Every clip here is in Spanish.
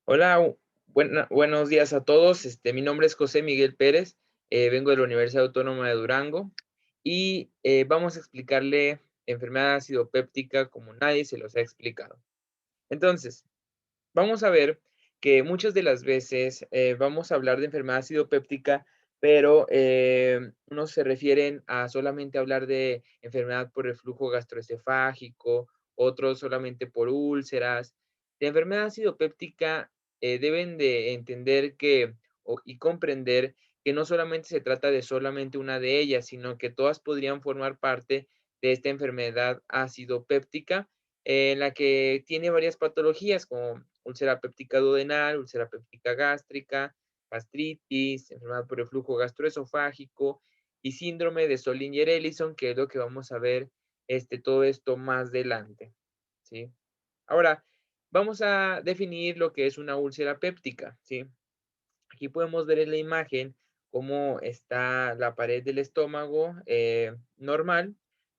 Hola, buenos días a todos. Mi nombre es José Miguel Pérez, vengo de la Universidad Autónoma de Durango y vamos a explicarle enfermedad ácido péptica como nadie se los ha explicado. Entonces, vamos a ver que muchas de las veces vamos a hablar de enfermedad ácido péptica, pero unos se refieren a solamente hablar de enfermedad por reflujo gastroesofágico, otros solamente por úlceras. De enfermedad ácido péptica deben de entender y comprender que no solamente se trata de solamente una de ellas, sino que todas podrían formar parte de esta enfermedad ácido péptica, en la que tiene varias patologías como úlcera péptica duodenal, úlcera péptica gástrica, gastritis, enfermedad por reflujo gastroesofágico y síndrome de Solinger-Ellison, que es lo que vamos a ver todo esto más adelante, ¿sí? Ahora, vamos a definir lo que es una úlcera péptica, ¿sí? Aquí podemos ver en la imagen cómo está la pared del estómago normal,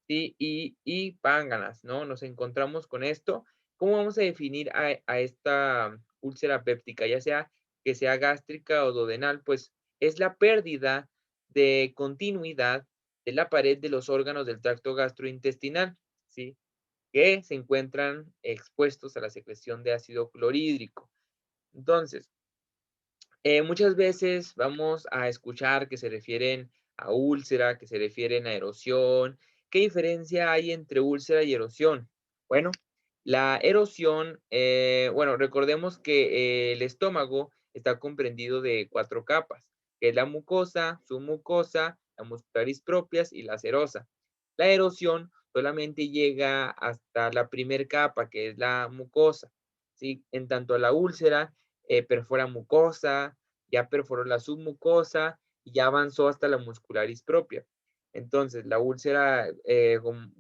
¿sí? Y pánganas, ¿no? Nos encontramos con esto. ¿Cómo vamos a definir a esta úlcera péptica, ya sea que sea gástrica o duodenal? Pues es la pérdida de continuidad de la pared de los órganos del tracto gastrointestinal, ¿sí? Que se encuentran expuestos a la secreción de ácido clorhídrico. Entonces, muchas veces vamos a escuchar que se refieren a úlcera, que se refieren a erosión. ¿Qué diferencia hay entre úlcera y erosión? Bueno, la erosión, bueno, recordemos que el estómago está comprendido de 4 capas, que es la mucosa, submucosa, la muscularis propias y la serosa. La erosión solamente llega hasta la primer capa, que es la mucosa, ¿sí? En tanto la úlcera perfora mucosa, ya perforó la submucosa y ya avanzó hasta la muscularis propia. Entonces, la úlcera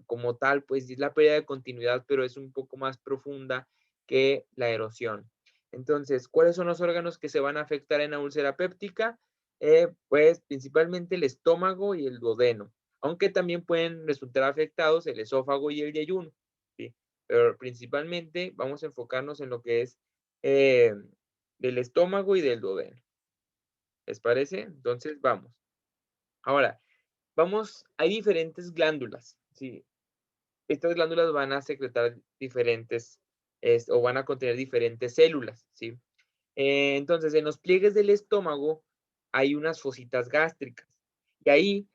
como tal, pues es la pérdida de continuidad, pero es un poco más profunda que la erosión. Entonces, ¿cuáles son los órganos que se van a afectar en la úlcera péptica? Pues principalmente el estómago y el duodeno, aunque también pueden resultar afectados el esófago y el yeyuno, ¿sí? Pero principalmente vamos a enfocarnos en lo que es eh, del estómago y del duodeno. ¿Les parece? Entonces, vamos. Ahora, hay diferentes glándulas, ¿sí? Estas glándulas van a secretar diferentes, o van a contener diferentes células, ¿sí? Entonces, en los pliegues del estómago hay unas fositas gástricas y ahí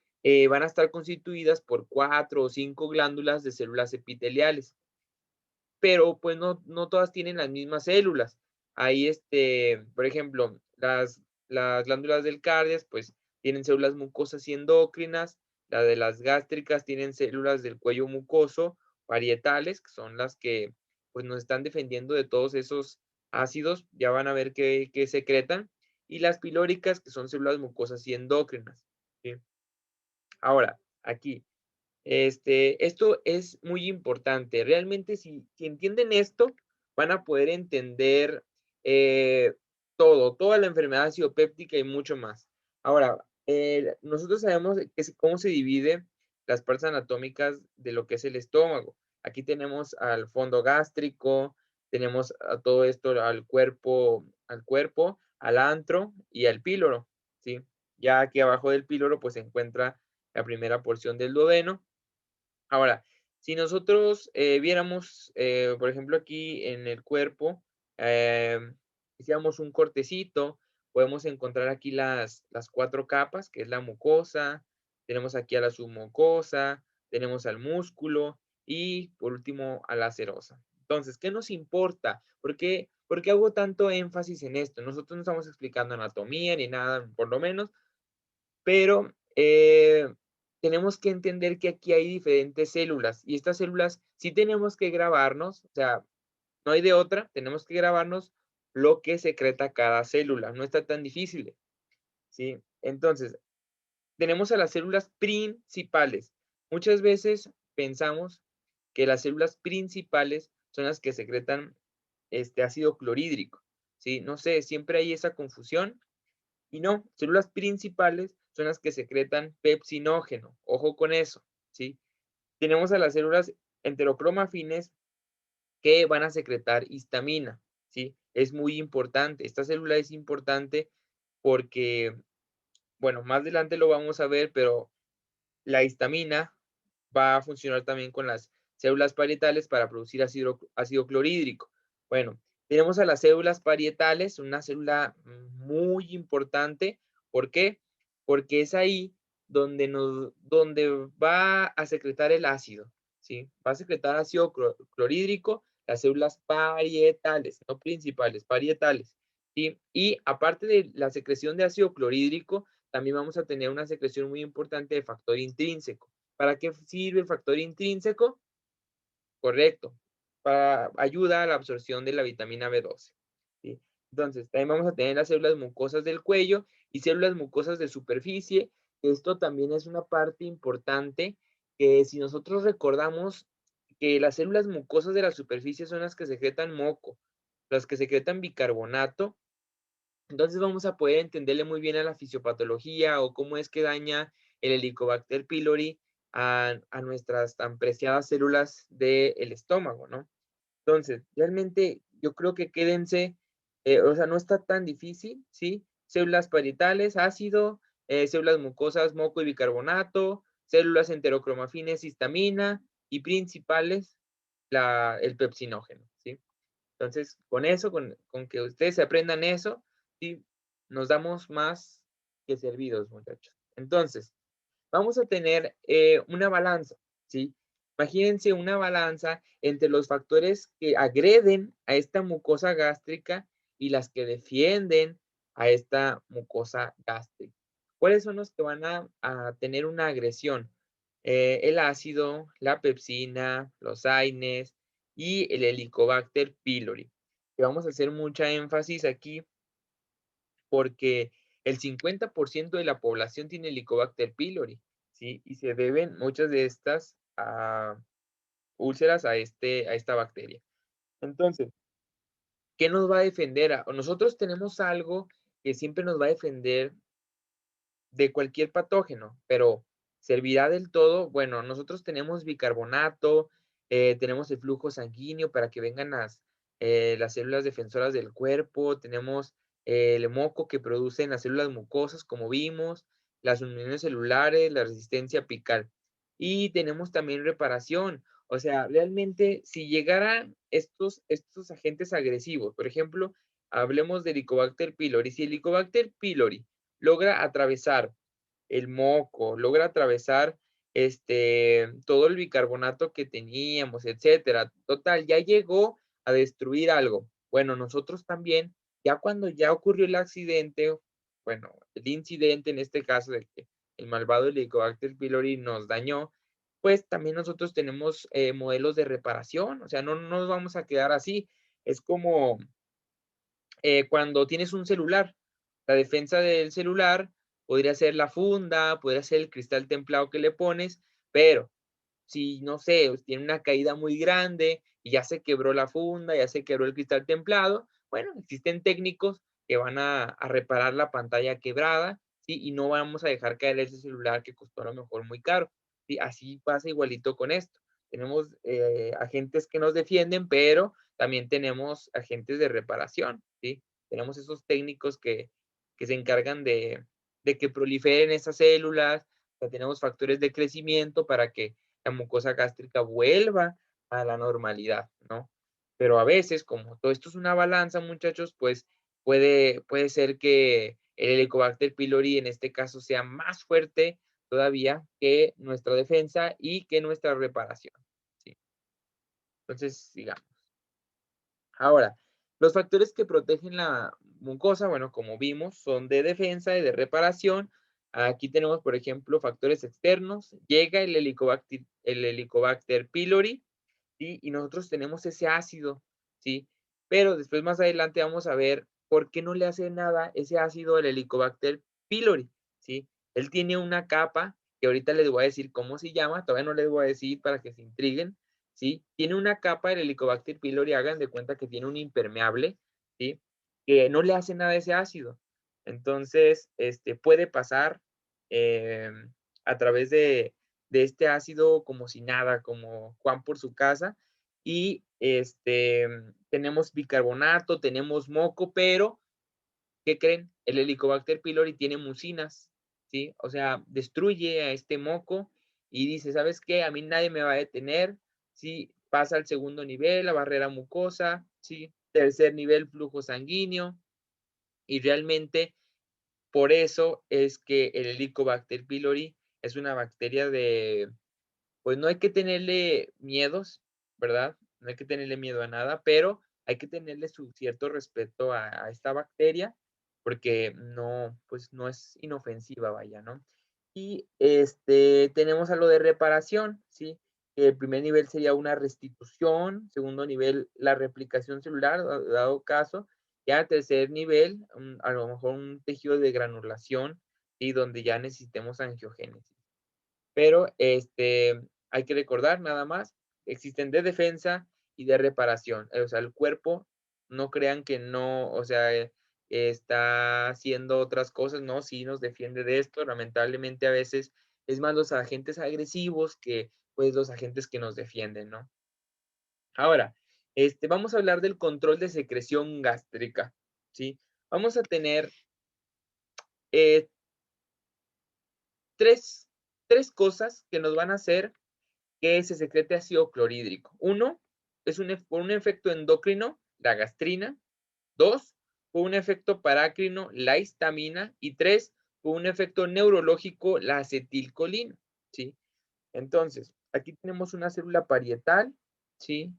van a estar constituidas por 4 o 5 glándulas de células epiteliales, pero pues no todas tienen las mismas células. Ahí, por ejemplo, las glándulas del cardias, pues tienen células mucosas y endocrinas, la de las gástricas tienen células del cuello mucoso, parietales, que son las que pues nos están defendiendo de todos esos ácidos, ya van a ver que secretan, y las pilóricas, que son células mucosas y endocrinas, ¿sí? Ahora, aquí, esto es muy importante. Realmente, si entienden esto, van a poder entender eh, toda la enfermedad acidopéptica y mucho más. Ahora, nosotros sabemos cómo se divide las partes anatómicas de lo que es el estómago. Aquí tenemos al fondo gástrico, tenemos a todo esto al antro y al píloro, ¿sí? Ya aquí abajo del píloro, pues se encuentra la primera porción del duodeno. Ahora, si nosotros viéramos, por ejemplo, aquí en el cuerpo, hiciéramos un cortecito, podemos encontrar aquí las 4 capas, que es la mucosa, tenemos aquí a la submucosa, tenemos al músculo y por último a la serosa. Entonces, ¿qué nos importa? ¿Por qué hago tanto énfasis en esto? Nosotros no estamos explicando anatomía ni nada, por lo menos, pero, tenemos que entender que aquí hay diferentes células, y estas células sí tenemos que grabarnos, o sea, no hay de otra, tenemos que grabarnos lo que secreta cada célula, no está tan difícil, ¿sí? Entonces, tenemos a las células principales. Muchas veces pensamos que las células principales son las que secretan, ácido clorhídrico, ¿sí? No sé, siempre hay esa confusión, y no, células principales son las que secretan pepsinógeno. Ojo con eso, ¿sí? Tenemos a las células enterocromafines que van a secretar histamina, ¿sí? Es muy importante. Esta célula es importante porque, bueno, más adelante lo vamos a ver, pero la histamina va a funcionar también con las células parietales para producir ácido clorhídrico. Bueno, tenemos a las células parietales, una célula muy importante. ¿Por qué? Porque es ahí donde va a secretar el ácido, ¿sí? Va a secretar ácido clorhídrico las células parietales, no principales, parietales, ¿sí? Y aparte de la secreción de ácido clorhídrico, también vamos a tener una secreción muy importante de factor intrínseco. ¿Para qué sirve el factor intrínseco? Correcto, para ayuda a la absorción de la vitamina B12, ¿sí? Entonces, también vamos a tener las células mucosas del cuello y células mucosas de superficie. Esto también es una parte importante que si nosotros recordamos que las células mucosas de la superficie son las que secretan moco, las que secretan bicarbonato, entonces vamos a poder entenderle muy bien a la fisiopatología o cómo es que daña el Helicobacter pylori a nuestras tan preciadas células del estómago, ¿no? Entonces, realmente yo creo que quédense, o sea, no está tan difícil, ¿sí? Células parietales, ácido, células mucosas, moco y bicarbonato, células enterocromafines, histamina y principales, el pepsinógeno, ¿sí? Entonces, con eso, con que ustedes se aprendan eso, sí, nos damos más que servidos, muchachos. Entonces, vamos a tener una balanza, ¿sí? Imagínense una balanza entre los factores que agreden a esta mucosa gástrica y las que defienden a esta mucosa gástrica. ¿Cuáles son los que van a tener una agresión? El ácido, la pepsina, los AINES y el Helicobacter pylori. Y vamos a hacer mucha énfasis aquí porque el 50% de la población tiene Helicobacter pylori, ¿sí? Y se deben muchas de estas úlceras a esta bacteria. Entonces, ¿qué nos va a defender? Nosotros tenemos algo que siempre nos va a defender de cualquier patógeno, pero ¿servirá del todo? Bueno, nosotros tenemos bicarbonato, tenemos el flujo sanguíneo para que vengan las células defensoras del cuerpo, tenemos el moco que producen las células mucosas, como vimos, las uniones celulares, la resistencia apical. Y tenemos también reparación. O sea, realmente, si llegaran estos agentes agresivos, por ejemplo, hablemos de Helicobacter pylori. Si Helicobacter pylori logra atravesar el moco, logra atravesar todo el bicarbonato que teníamos, etcétera. Total, ya llegó a destruir algo. Bueno, nosotros también, ya cuando ya ocurrió el accidente, bueno, el incidente en este caso de que el malvado Helicobacter pylori nos dañó, pues también nosotros tenemos modelos de reparación, o sea, no nos vamos a quedar así. Es como cuando tienes un celular, la defensa del celular podría ser la funda, podría ser el cristal templado que le pones, pero si, no sé, tiene una caída muy grande y ya se quebró la funda, ya se quebró el cristal templado, bueno, existen técnicos que van a reparar la pantalla quebrada, ¿sí? Y no vamos a dejar caer ese celular que costó a lo mejor muy caro, ¿sí? Así pasa igualito con esto. Tenemos agentes que nos defienden, pero también tenemos agentes de reparación, ¿sí? Tenemos esos técnicos que se encargan de que proliferen esas células, o sea, tenemos factores de crecimiento para que la mucosa gástrica vuelva a la normalidad, ¿no? Pero a veces, como todo esto es una balanza, muchachos, pues puede ser que el Helicobacter pylori en este caso sea más fuerte todavía que nuestra defensa y que nuestra reparación, ¿sí? Entonces, sigamos. Ahora, los factores que protegen la mucosa, bueno, como vimos, son de defensa y de reparación. Aquí tenemos, por ejemplo, factores externos. Llega el Helicobacter pylori, ¿sí? Y nosotros tenemos ese ácido, ¿sí? Pero después, más adelante, vamos a ver por qué no le hace nada ese ácido al Helicobacter pylori, ¿sí? Él tiene una capa, que ahorita les voy a decir cómo se llama, todavía no les voy a decir para que se intriguen, ¿sí? Tiene una capa del Helicobacter pylori, hagan de cuenta que tiene un impermeable, ¿sí? Que no le hace nada a ese ácido. Entonces, puede pasar a través de este ácido como si nada, como Juan por su casa, y tenemos bicarbonato, tenemos moco, pero ¿qué creen? El Helicobacter pylori tiene mucinas, ¿sí? O sea, destruye a este moco y dice, ¿sabes qué? A mí nadie me va a detener, ¿sí? Pasa al segundo nivel, la barrera mucosa, ¿sí? Tercer nivel, flujo sanguíneo. Y realmente por eso es que el Helicobacter pylori es una bacteria de, pues no hay que tenerle miedos, ¿verdad? No hay que tenerle miedo a nada, pero hay que tenerle su cierto respeto a esta bacteria, porque no, pues no es inofensiva, vaya, ¿no? Y tenemos a lo de reparación, ¿sí? El primer nivel sería una restitución, segundo nivel, la replicación celular, dado caso, ya tercer nivel, a lo mejor un tejido de granulación, y donde ya necesitemos angiogénesis. Pero hay que recordar nada más, existen de defensa y de reparación. O sea, el cuerpo, no crean que no, o sea, está haciendo otras cosas, no, sí nos defiende de esto. Lamentablemente a veces es más los agentes agresivos que pues los agentes que nos defienden, ¿no? Ahora, vamos a hablar del control de secreción gástrica, ¿sí? Vamos a tener eh, tres, tres cosas que nos van a hacer que se secrete ácido clorhídrico. Uno, es por un efecto endocrino, la gastrina. Dos, por un efecto parácrino, la histamina. Y tres, por un efecto neurológico, la acetilcolina, ¿sí? Entonces, aquí tenemos una célula parietal, ¿sí?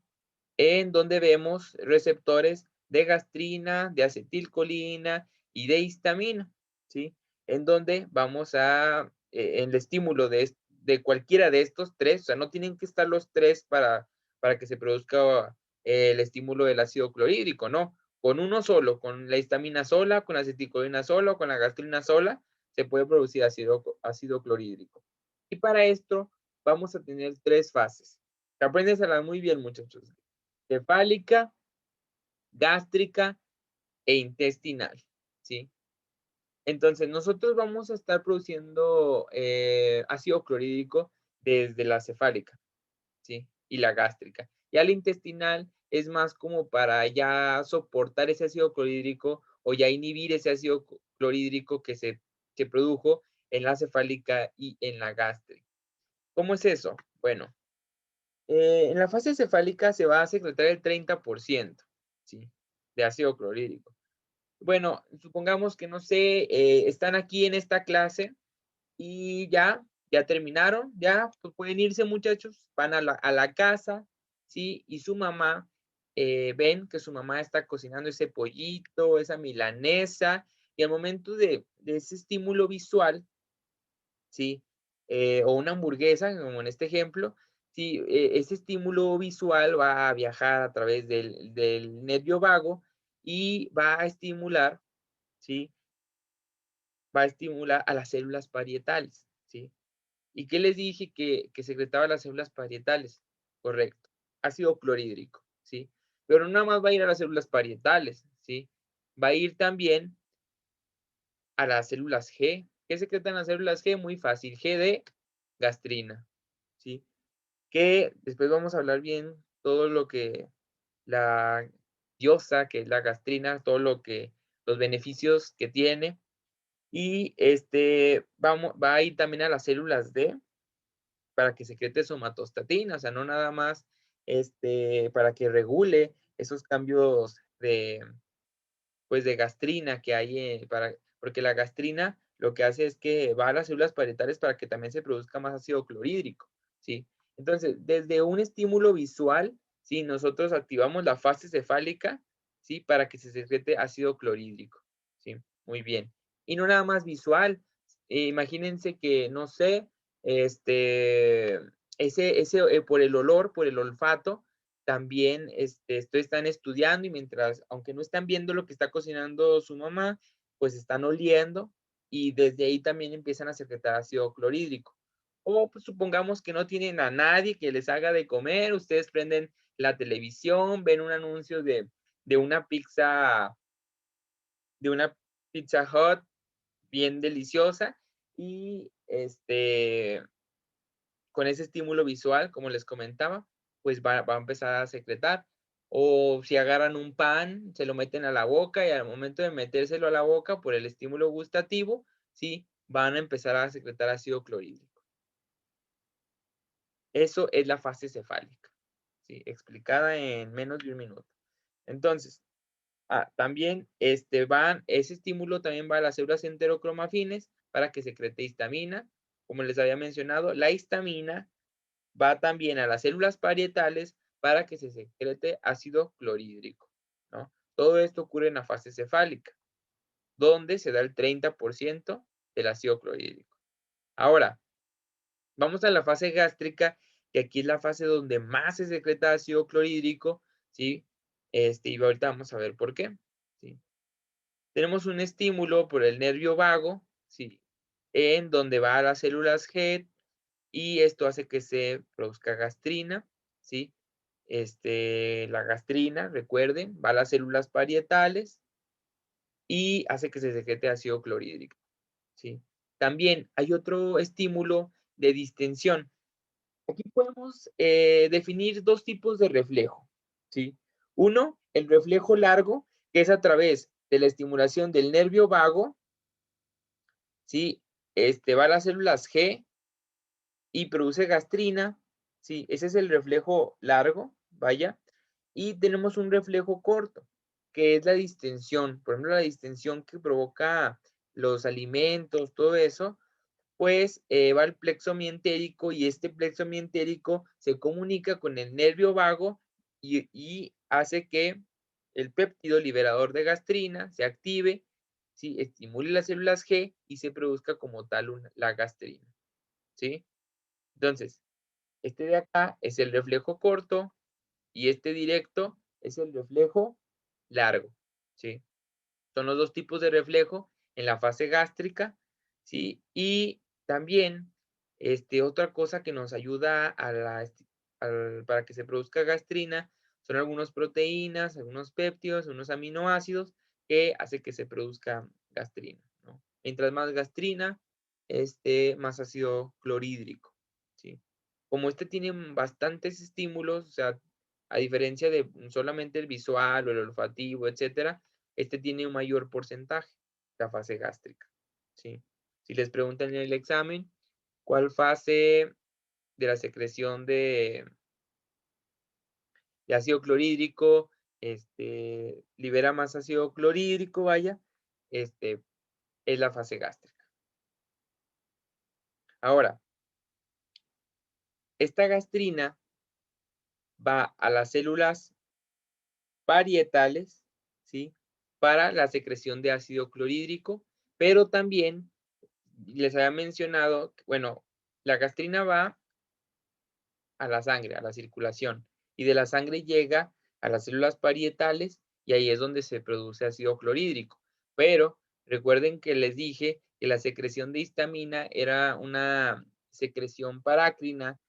En donde vemos receptores de gastrina, de acetilcolina y de histamina, ¿sí? En donde vamos a, en el estímulo de cualquiera de estos tres, o sea, no tienen que estar los tres para que se produzca el estímulo del ácido clorhídrico, no. Con uno solo, con la histamina sola, con la acetilcolina sola, con la gastrina sola, se puede producir ácido clorhídrico. Y para esto vamos a tener tres fases. Apréndensela muy bien, muchachos: cefálica, gástrica e intestinal, ¿sí? Entonces, nosotros vamos a estar produciendo ácido clorhídrico desde la cefálica, ¿sí? Y la gástrica. Ya la intestinal es más como para ya soportar ese ácido clorhídrico o ya inhibir ese ácido clorhídrico que se produjo en la cefálica y en la gástrica. ¿Cómo es eso? Bueno, en la fase cefálica se va a secretar el 30%, ¿sí? De ácido clorhídrico. Bueno, supongamos que, no sé, están aquí en esta clase y ya terminaron, ya pues pueden irse, muchachos, van a la casa, ¿sí? Y su mamá, ven que su mamá está cocinando ese pollito, esa milanesa, y al momento de ese estímulo visual, ¿sí? O una hamburguesa, como en este ejemplo, sí, ese estímulo visual va a viajar a través del nervio vago y va a estimular, ¿sí? Va a estimular a las células parietales, ¿sí? ¿Y qué les dije que secretaba las células parietales? Correcto, ácido clorhídrico, ¿sí? Pero no nada más va a ir a las células parietales, ¿sí? Va a ir también a las células G. ¿Qué secretan las células G? Muy fácil, G de gastrina, ¿sí? Que después vamos a hablar bien todo lo que la diosa, que es la gastrina, todo lo que los beneficios que tiene. Y va a ir también a las células D para que secrete somatostatina, o sea, no nada más para que regule esos cambios de, pues, de gastrina que hay, porque la gastrina lo que hace es que va a las células parietales para que también se produzca más ácido clorhídrico, ¿sí? Entonces, desde un estímulo visual, ¿sí? Nosotros activamos la fase cefálica, ¿sí? Para que se secrete ácido clorhídrico, ¿sí? Muy bien. Y no nada más visual. Imagínense que, no sé, por el olor, por el olfato, también esto están estudiando y mientras, aunque no están viendo lo que está cocinando su mamá, pues están oliendo y desde ahí también empiezan a secretar ácido clorhídrico. O pues, supongamos que no tienen a nadie que les haga de comer, ustedes prenden la televisión, ven un anuncio de una pizza, de una Pizza Hut bien deliciosa y con ese estímulo visual, como les comentaba, pues va a empezar a secretar O si agarran un pan, se lo meten a la boca y al momento de metérselo a la boca por el estímulo gustativo, ¿sí? Van a empezar a secretar ácido clorhídrico. Eso es la fase cefálica, ¿sí? Explicada en menos de un minuto. Entonces, también ese estímulo también va a las células enterocromafines para que secrete histamina. Como les había mencionado, la histamina va también a las células parietales para que se secrete ácido clorhídrico, ¿no? Todo esto ocurre en la fase cefálica, donde se da el 30% del ácido clorhídrico. Ahora, vamos a la fase gástrica, que aquí es la fase donde más se secreta ácido clorhídrico, ¿sí? Y ahorita vamos a ver por qué, ¿sí? Tenemos un estímulo por el nervio vago, ¿sí? En donde va a las células G y esto hace que se produzca gastrina, ¿sí? La gastrina, recuerden, va a las células parietales y hace que se secrete ácido clorhídrico, ¿sí? También hay otro estímulo de distensión. Aquí podemos definir dos tipos de reflejo, ¿sí? Uno, el reflejo largo, que es a través de la estimulación del nervio vago, ¿sí? Va a las células G y produce gastrina, ¿sí? Ese es el reflejo largo, vaya. Y tenemos un reflejo corto, que es la distensión. Por ejemplo, la distensión que provoca los alimentos, todo eso, pues va al plexo mientérico y este plexo mientérico se comunica con el nervio vago y hace que el péptido liberador de gastrina se active, ¿sí? Estimule las células G y se produzca como tal la gastrina, ¿sí? Entonces, este de acá es el reflejo corto y este directo es el reflejo largo, ¿sí? Son los dos tipos de reflejo en la fase gástrica, ¿sí? Y también, otra cosa que nos ayuda para que se produzca gastrina son algunas proteínas, algunos péptidos, unos aminoácidos que hace que se produzca gastrina, ¿no? Mientras más gastrina, más ácido clorhídrico, ¿sí? Como tiene bastantes estímulos, o sea, a diferencia de solamente el visual o el olfativo, etcétera, tiene un mayor porcentaje, la fase gástrica, ¿sí? Si les preguntan en el examen, ¿cuál fase de la secreción de ácido clorhídrico libera más ácido clorhídrico, vaya? Es la fase gástrica. Ahora, esta gastrina va a las células parietales, ¿sí? Para la secreción de ácido clorhídrico, pero también les había mencionado, bueno, la gastrina va a la sangre, a la circulación, y de la sangre llega a las células parietales y ahí es donde se produce ácido clorhídrico. Pero recuerden que les dije que la secreción de histamina era una secreción parácrina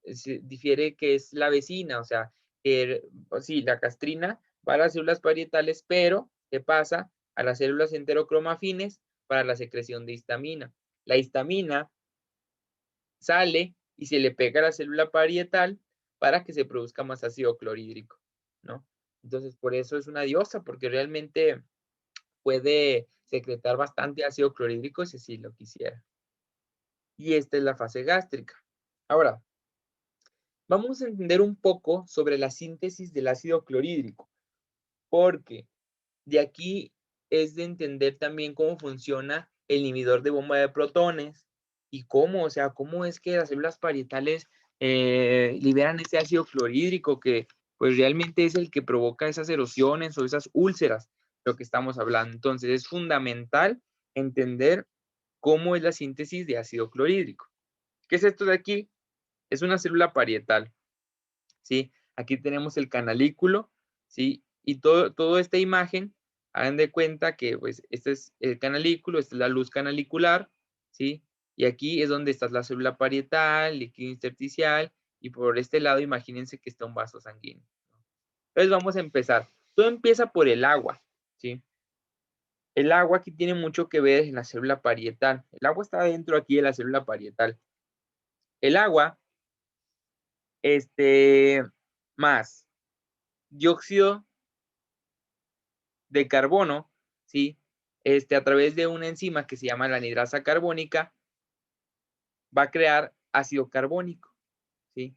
difiere que es la vecina, o sea, que sí, la gastrina va a las células parietales, pero ¿qué pasa? A las células enterocromafines para la secreción de histamina. La histamina sale y se le pega a la célula parietal para que se produzca más ácido clorhídrico, ¿no? Entonces, por eso es una diosa, porque realmente puede secretar bastante ácido clorhídrico si así lo quisiera. Y esta es la fase gástrica. Ahora, vamos a entender un poco sobre la síntesis del ácido clorhídrico, porque de aquí es de entender también cómo funciona el inhibidor de bomba de protones y cómo, o sea, cómo es que las células parietales liberan ese ácido clorhídrico que pues realmente es el que provoca esas erosiones o esas úlceras, lo que estamos hablando. Entonces es fundamental entender cómo es la síntesis de ácido clorhídrico. ¿Qué es esto de aquí? Es una célula parietal, ¿sí? Aquí tenemos el canalículo, ¿sí? Y toda esta imagen, hagan de cuenta que pues este es el canalículo, esta es la luz canalicular, ¿sí? Y aquí es donde está la célula parietal, líquido intersticial, y por este lado imagínense que está un vaso sanguíneo. Entonces vamos a empezar. Todo empieza por el agua, ¿sí? El agua aquí tiene mucho que ver en la célula parietal. El agua está dentro aquí de la célula parietal. El agua, más dióxido de carbono, ¿sí? A través de una enzima que se llama la anidrasa carbónica, va a crear ácido carbónico, ¿sí?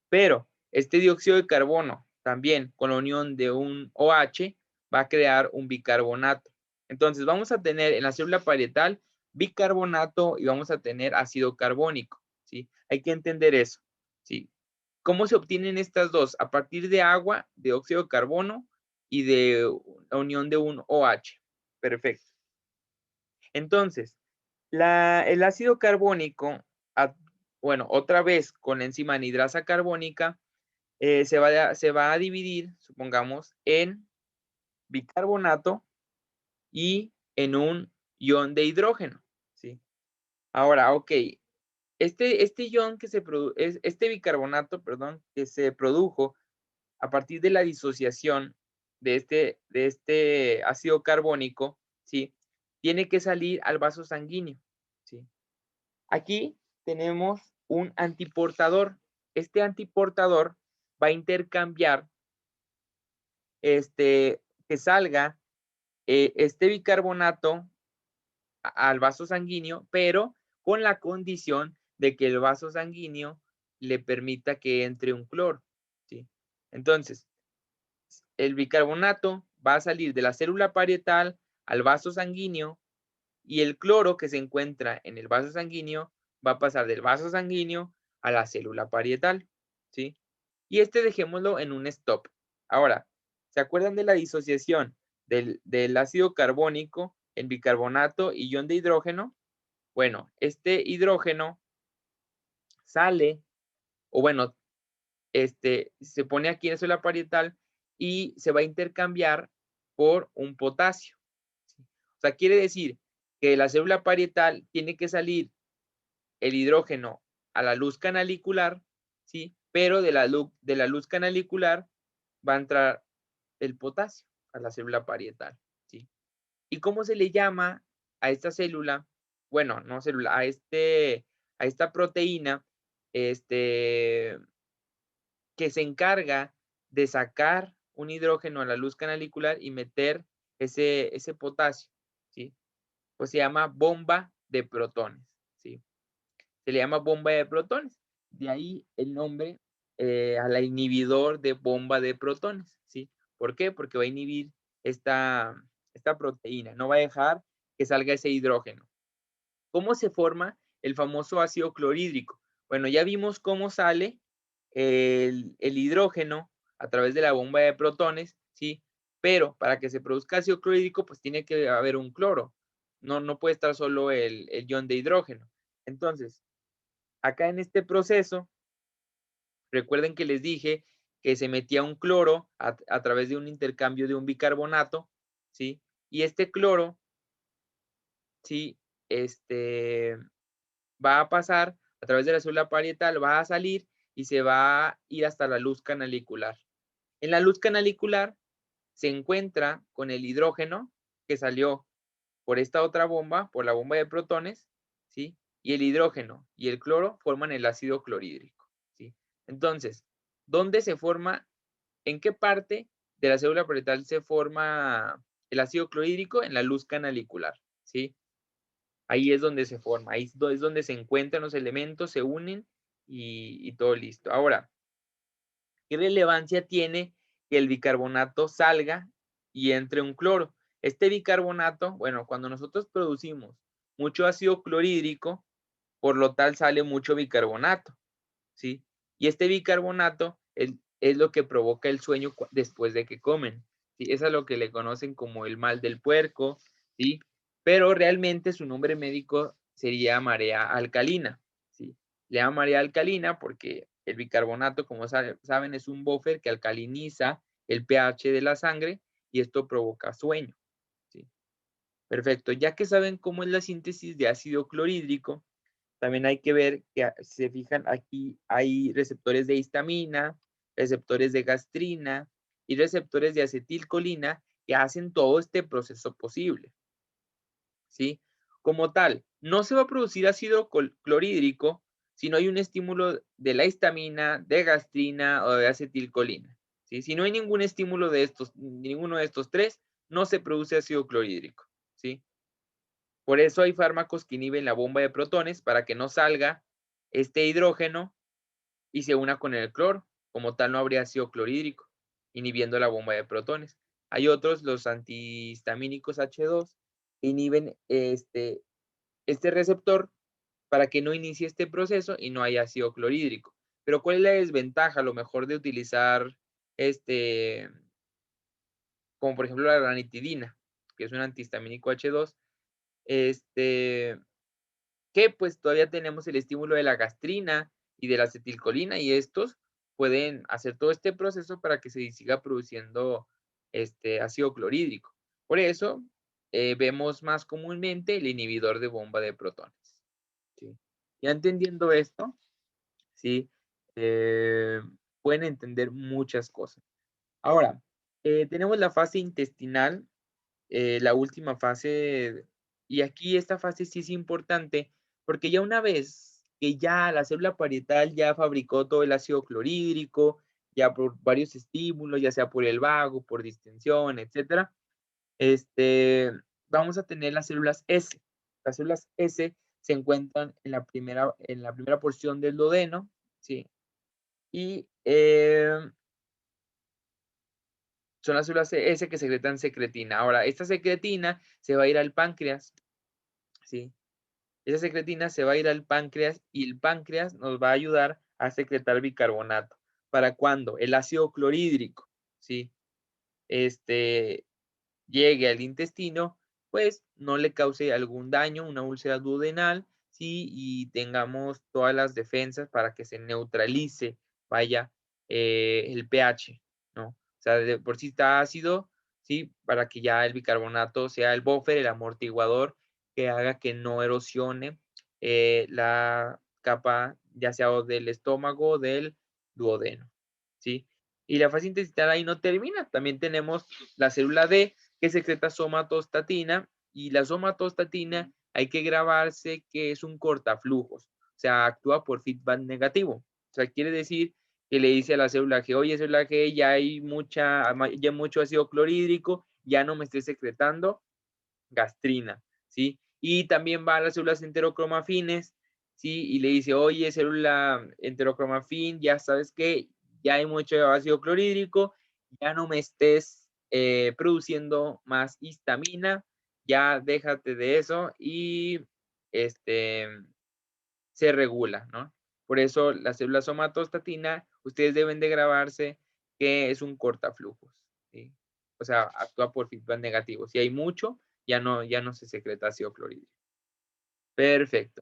Pero este dióxido de carbono también con la unión de un OH va a crear un bicarbonato. Entonces vamos a tener en la célula parietal bicarbonato y vamos a tener ácido carbónico, ¿sí? Hay que entender eso, ¿sí? ¿Cómo se obtienen estas dos? A partir de agua, de óxido de carbono y de la unión de un OH. Perfecto. Entonces, el ácido carbónico, bueno, otra vez con la enzima anidrasa carbónica, se va a dividir, supongamos, en bicarbonato y en un ion de hidrógeno, ¿sí? Ahora, ok, este ion que este bicarbonato, perdón, que se produjo a partir de la disociación de este ácido carbónico, ¿sí? Tiene que salir al vaso sanguíneo, ¿sí? Aquí tenemos un antiportador. Este antiportador va a intercambiar que salga este bicarbonato al vaso sanguíneo, pero con la condición de que el vaso sanguíneo le permita que entre un cloro, ¿sí? Entonces, el bicarbonato va a salir de la célula parietal al vaso sanguíneo y el cloro que se encuentra en el vaso sanguíneo va a pasar del vaso sanguíneo a la célula parietal, ¿sí? Y dejémoslo en un stop. Ahora, ¿se acuerdan de la disociación del ácido carbónico en bicarbonato y ion de hidrógeno? Bueno, este hidrógeno sale, o bueno, se pone aquí en la célula parietal y se va a intercambiar por un potasio. ¿Sí? O sea, quiere decir que de la célula parietal tiene que salir el hidrógeno a la luz canalicular, ¿sí? Pero de la luz canalicular va a entrar el potasio a la célula parietal, ¿sí? ¿Y cómo se le llama a esta célula? Bueno, no célula, a esta proteína, que se encarga de sacar un hidrógeno a la luz canalicular y meter ese potasio, ¿sí? Pues se llama bomba de protones, ¿sí? Se le llama bomba de protones. De ahí el nombre a la inhibidor de bomba de protones, ¿sí? ¿Por qué? Porque va a inhibir esta proteína, no va a dejar que salga ese hidrógeno. ¿Cómo se forma el famoso ácido clorhídrico? Bueno, ya vimos cómo sale el hidrógeno a través de la bomba de protones, ¿sí? Pero para que se produzca ácido clorhídrico, pues tiene que haber un cloro. No puede estar solo el ion de hidrógeno. Entonces, acá en este proceso, recuerden que les dije que se metía un cloro a través de un intercambio de un bicarbonato, ¿sí? Y este cloro, ¿sí? Este, va a pasar a través de la célula parietal, va a salir y se va a ir hasta la luz canalicular. En la luz canalicular se encuentra con el hidrógeno que salió por esta otra bomba, por la bomba de protones, ¿sí? Y el hidrógeno y el cloro forman el ácido clorhídrico, ¿sí? Entonces, ¿dónde se forma? ¿En qué parte de la célula parietal se forma el ácido clorhídrico? En la luz canalicular, ¿sí? Ahí es donde se forma, ahí es donde se encuentran los elementos, se unen y todo listo. Ahora, ¿qué relevancia tiene que el bicarbonato salga y entre un cloro? Este bicarbonato, bueno, cuando nosotros producimos mucho ácido clorhídrico, por lo tal sale mucho bicarbonato, ¿sí? Y este bicarbonato es lo que provoca el sueño después de que comen, ¿sí? Es a lo que le conocen como el mal del puerco, ¿sí? Pero realmente su nombre médico sería marea alcalina, ¿sí? Le llama marea alcalina porque el bicarbonato, como saben, es un buffer que alcaliniza el pH de la sangre y esto provoca sueño, ¿sí? Perfecto. Ya que saben cómo es la síntesis de ácido clorhídrico, también hay que ver que, si se fijan, aquí hay receptores de histamina, receptores de gastrina y receptores de acetilcolina que hacen todo este proceso posible, ¿sí? Como tal, no se va a producir ácido clorhídrico si no hay un estímulo de la histamina, de gastrina o de acetilcolina, ¿sí? Si no hay ningún estímulo de estos, ninguno de estos tres, no se produce ácido clorhídrico, ¿sí? Por eso hay fármacos que inhiben la bomba de protones para que no salga este hidrógeno y se una con el cloro. Como tal, no habría ácido clorhídrico, inhibiendo la bomba de protones. Hay otros, los antihistamínicos H2, que inhiben este receptor para que no inicie este proceso y no haya ácido clorhídrico. Pero ¿cuál es la desventaja a lo mejor de utilizar como por ejemplo la ranitidina, que es un antihistamínico H2, este, que pues todavía tenemos el estímulo de la gastrina y de la acetilcolina y estos pueden hacer todo este proceso para que se siga produciendo ácido clorhídrico. Por eso vemos más comúnmente el inhibidor de bomba de protones. ¿Sí? Ya entendiendo esto, ¿sí? Eh, pueden entender muchas cosas. Ahora, tenemos la fase intestinal, la última fase, y aquí esta fase sí es importante, porque ya una vez que ya la célula parietal ya fabricó todo el ácido clorhídrico, ya por varios estímulos, ya sea por el vago, por distensión, etcétera, vamos a tener las células S. Las células S se encuentran en la primera porción del duodeno, ¿sí? Y son las células S que secretan secretina. Ahora, esta secretina se va a ir al páncreas, ¿sí? Esa secretina se va a ir al páncreas y el páncreas nos va a ayudar a secretar bicarbonato. ¿Para cuando el ácido clorhídrico, ¿sí? Llegue al intestino, pues no le cause algún daño, una úlcera duodenal, ¿sí? Y tengamos todas las defensas para que se neutralice, vaya, el pH, ¿no? O sea, de por sí está ácido, ¿sí? Para que ya el bicarbonato sea el buffer, el amortiguador, que haga que no erosione la capa, ya sea del estómago o del duodeno, ¿sí? Y la fase intestinal ahí no termina. También tenemos la célula D, que secreta somatostatina, y la somatostatina hay que grabarse que es un cortaflujos, o sea, actúa por feedback negativo. O sea, quiere decir que le dice a la célula G, oye, célula G, ya hay mucho ácido clorhídrico, ya no me esté secretando gastrina, ¿sí? Y también va a las células enterocromafines, ¿sí? Y le dice, oye, célula enterocromafin, ya sabes que ya hay mucho ácido clorhídrico, ya no me estés produciendo más histamina, ya déjate de eso y se regula, ¿no? Por eso la célula somatostatina, ustedes deben de grabarse que es un cortaflujos, ¿sí? O sea, actúa por feedback negativo. Si hay mucho, ya no se secreta ácido clorhídrico. Perfecto.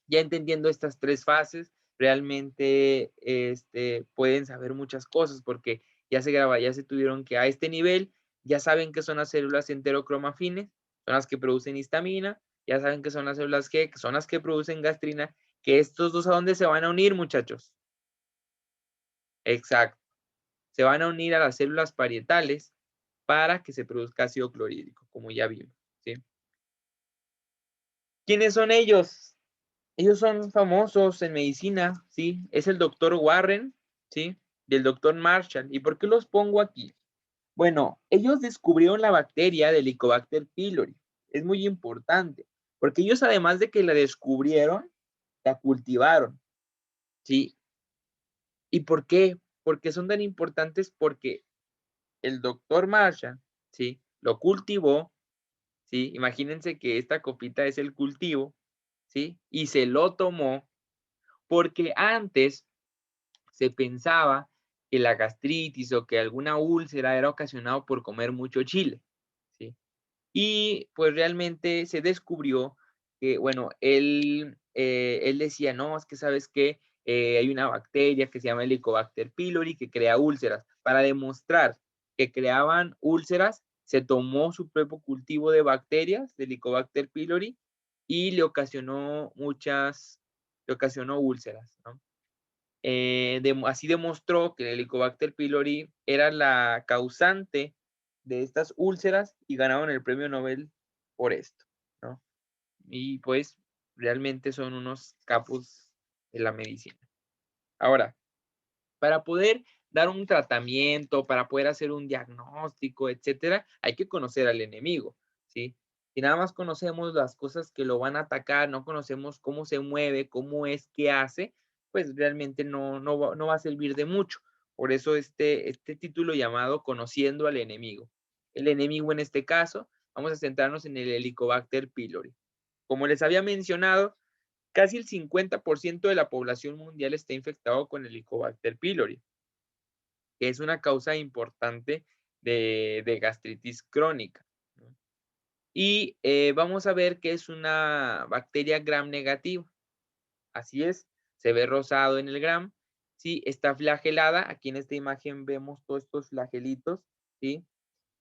Ya entendiendo estas tres fases, realmente pueden saber muchas cosas porque ya se tuvieron que a este nivel, ya saben que son las células enterocromafines, son las que producen histamina, ya saben que son las células G, que son las que producen gastrina, que estos dos a dónde se van a unir, muchachos. Exacto. Se van a unir a las células parietales para que se produzca ácido clorhídrico, como ya vimos, ¿sí? ¿Quiénes son ellos? Ellos son famosos en medicina, ¿sí? Es el doctor Warren, ¿sí? Y el doctor Marshall. ¿Y por qué los pongo aquí? Bueno, ellos descubrieron la bacteria del Helicobacter pylori. Es muy importante, porque ellos además de que la descubrieron, la cultivaron, ¿sí? ¿Y por qué? Porque son tan importantes porque el doctor Marshall, ¿sí? Lo cultivó, ¿sí? Imagínense que esta copita es el cultivo, ¿sí? Y se lo tomó porque antes se pensaba que la gastritis o que alguna úlcera era ocasionado por comer mucho chile, ¿sí? Y pues realmente se descubrió que, bueno, él decía, no, es que sabes que hay una bacteria que se llama Helicobacter pylori que crea úlceras. Para demostrar que creaban úlceras, se tomó su propio cultivo de bacterias, de Helicobacter pylori, y le ocasionó úlceras, ¿no? Así demostró que el Helicobacter pylori era la causante de estas úlceras y ganaron el premio Nobel por esto, ¿no? Y pues realmente son unos capos de la medicina. Ahora, para poder dar un tratamiento, para poder hacer un diagnóstico, etcétera, hay que conocer al enemigo, ¿sí? Si nada más conocemos las cosas que lo van a atacar, no conocemos cómo se mueve, cómo es, qué hace, pues realmente no va a servir de mucho. Por eso este título llamado Conociendo al enemigo. El enemigo en este caso, vamos a centrarnos en el Helicobacter pylori. Como les había mencionado, casi el 50% de la población mundial está infectado con Helicobacter pylori, que es una causa importante de gastritis crónica, ¿no? Y vamos a ver que es una bacteria gram negativa. Así es, se ve rosado en el gram, ¿sí? Está flagelada. Aquí en esta imagen vemos todos estos flagelitos, ¿sí?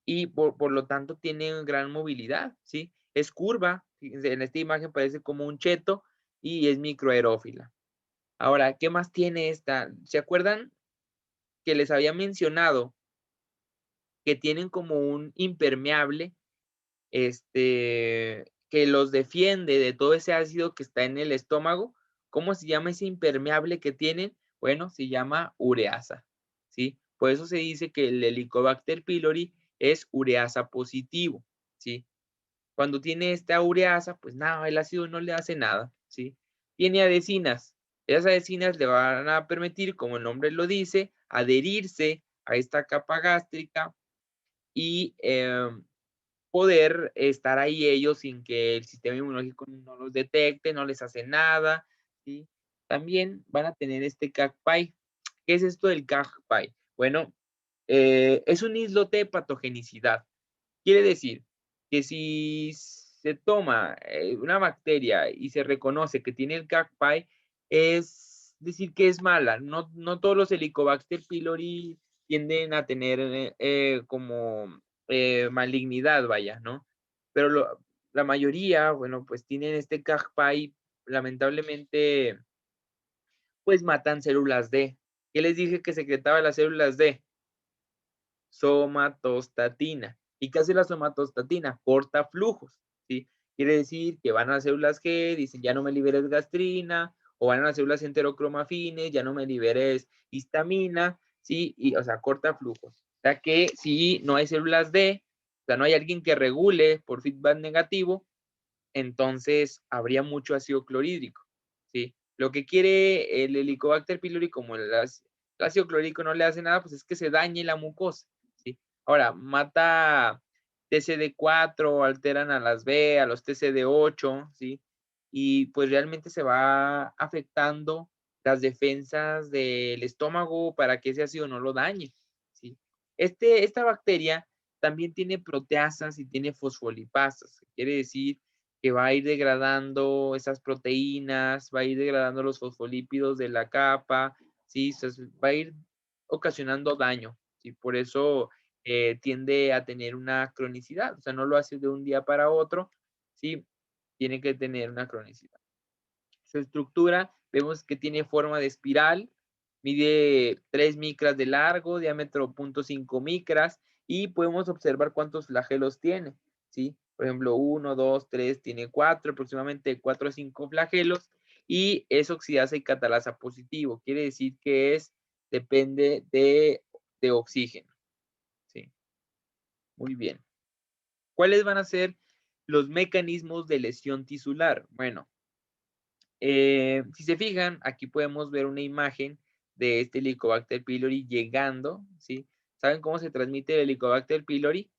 Y por lo tanto tiene gran movilidad, ¿sí? Es curva, fíjense, en esta imagen parece como un cheto y es microaerófila. Ahora, ¿qué más tiene esta? ¿Se acuerdan que les había mencionado que tienen como un impermeable, que los defiende de todo ese ácido que está en el estómago? ¿Cómo se llama ese impermeable que tienen? Bueno, se llama ureasa, ¿sí? Por eso se dice que el Helicobacter pylori es ureasa positivo, ¿sí? Cuando tiene esta ureasa, pues nada, el ácido no le hace nada, ¿sí? Tiene adhesinas. Esas adhesinas le van a permitir, como el nombre lo dice, adherirse a esta capa gástrica y poder estar ahí ellos sin que el sistema inmunológico no los detecte, no les hace nada, ¿sí? También van a tener este CAG-PAI. ¿Qué es esto del CAG-PAI? Bueno, es un islote de patogenicidad. Quiere decir que si se toma una bacteria y se reconoce que tiene el CAG-PAI, es decir que es mala. No todos los Helicobacter pylori tienden a tener como malignidad, vaya, ¿no? Pero la mayoría, bueno, pues tienen este CAG-PAI, lamentablemente, pues matan células D. ¿Qué les dije que secretaba las células D? Somatostatina. ¿Y qué hace la somatostatina? Corta flujos, ¿sí? Quiere decir que van a las células G, dicen ya no me liberes gastrina, o van a las células enterocromafines, ya no me liberes histamina, ¿sí? Y, o sea, corta flujos. O sea que si no hay células D, o sea, no hay alguien que regule por feedback negativo, entonces habría mucho ácido clorhídrico, ¿sí? Lo que quiere el Helicobacter pylori, como el ácido clorhídrico no le hace nada, pues es que se dañe la mucosa, ¿sí? Ahora, mata TCD4, alteran a las B, a los TCD8, ¿sí? Y pues realmente se va afectando las defensas del estómago para que ese ácido no lo dañe, ¿sí? Esta bacteria también tiene proteasas y tiene fosfolipasas, quiere decir que va a ir degradando esas proteínas, va a ir degradando los fosfolípidos de la capa, ¿sí? Va a ir ocasionando daño, ¿sí? Por eso tiende a tener una cronicidad, o sea, no lo hace de un día para otro, ¿sí? Tiene que tener una cronicidad. Su estructura, vemos que tiene forma de espiral, mide 3 micras de largo, diámetro 0.5 micras, y podemos observar cuántos flagelos tiene, ¿sí? Por ejemplo, 1, 2, 3, tiene 4, aproximadamente 4 a 5 flagelos, y es oxidasa y catalasa positivo, quiere decir que depende de oxígeno, ¿sí? Muy bien. ¿Cuáles van a ser los mecanismos de lesión tisular? Bueno, si se fijan, aquí podemos ver una imagen de este Helicobacter pylori llegando, ¿sí? ¿Saben cómo se transmite el Helicobacter pylori?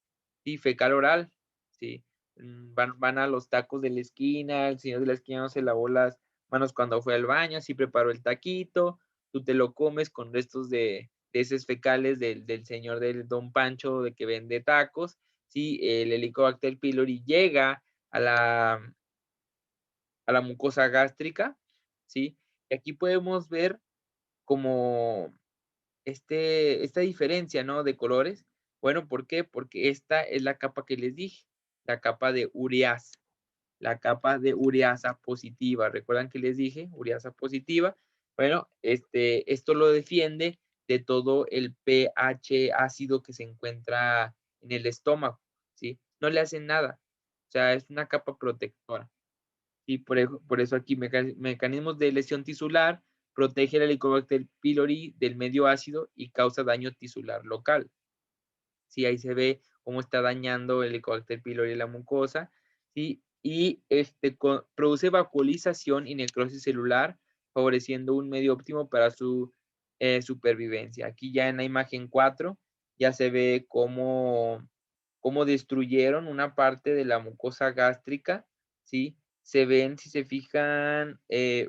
Sí, fecal oral, ¿sí? Van a los tacos de la esquina, el señor de la esquina no se lavó las manos cuando fue al baño, así preparó el taquito, tú te lo comes con restos de heces fecales del señor del Don Pancho de que vende tacos, ¿sí? El Helicobacter pylori llega a la mucosa gástrica, ¿sí? Y aquí podemos ver como esta diferencia, ¿no? De colores. Bueno, ¿por qué? Porque esta es la capa que les dije, la capa de ureasa, la capa de ureasa positiva. ¿Recuerdan que les dije? Ureasa positiva. Bueno, esto lo defiende de todo el pH ácido que se encuentra en el estómago, ¿sí? No le hacen nada. O sea, es una capa protectora. Y por eso aquí mecanismos de lesión tisular, protege el Helicobacter pylori del medio ácido y causa daño tisular local. Sí, ahí se ve cómo está dañando el Helicobacter pylori la mucosa, ¿sí? Y produce vacuolización y necrosis celular, favoreciendo un medio óptimo para su supervivencia. Aquí ya en la imagen 4 ya se ve cómo destruyeron una parte de la mucosa gástrica, ¿sí? Se ven, si se fijan,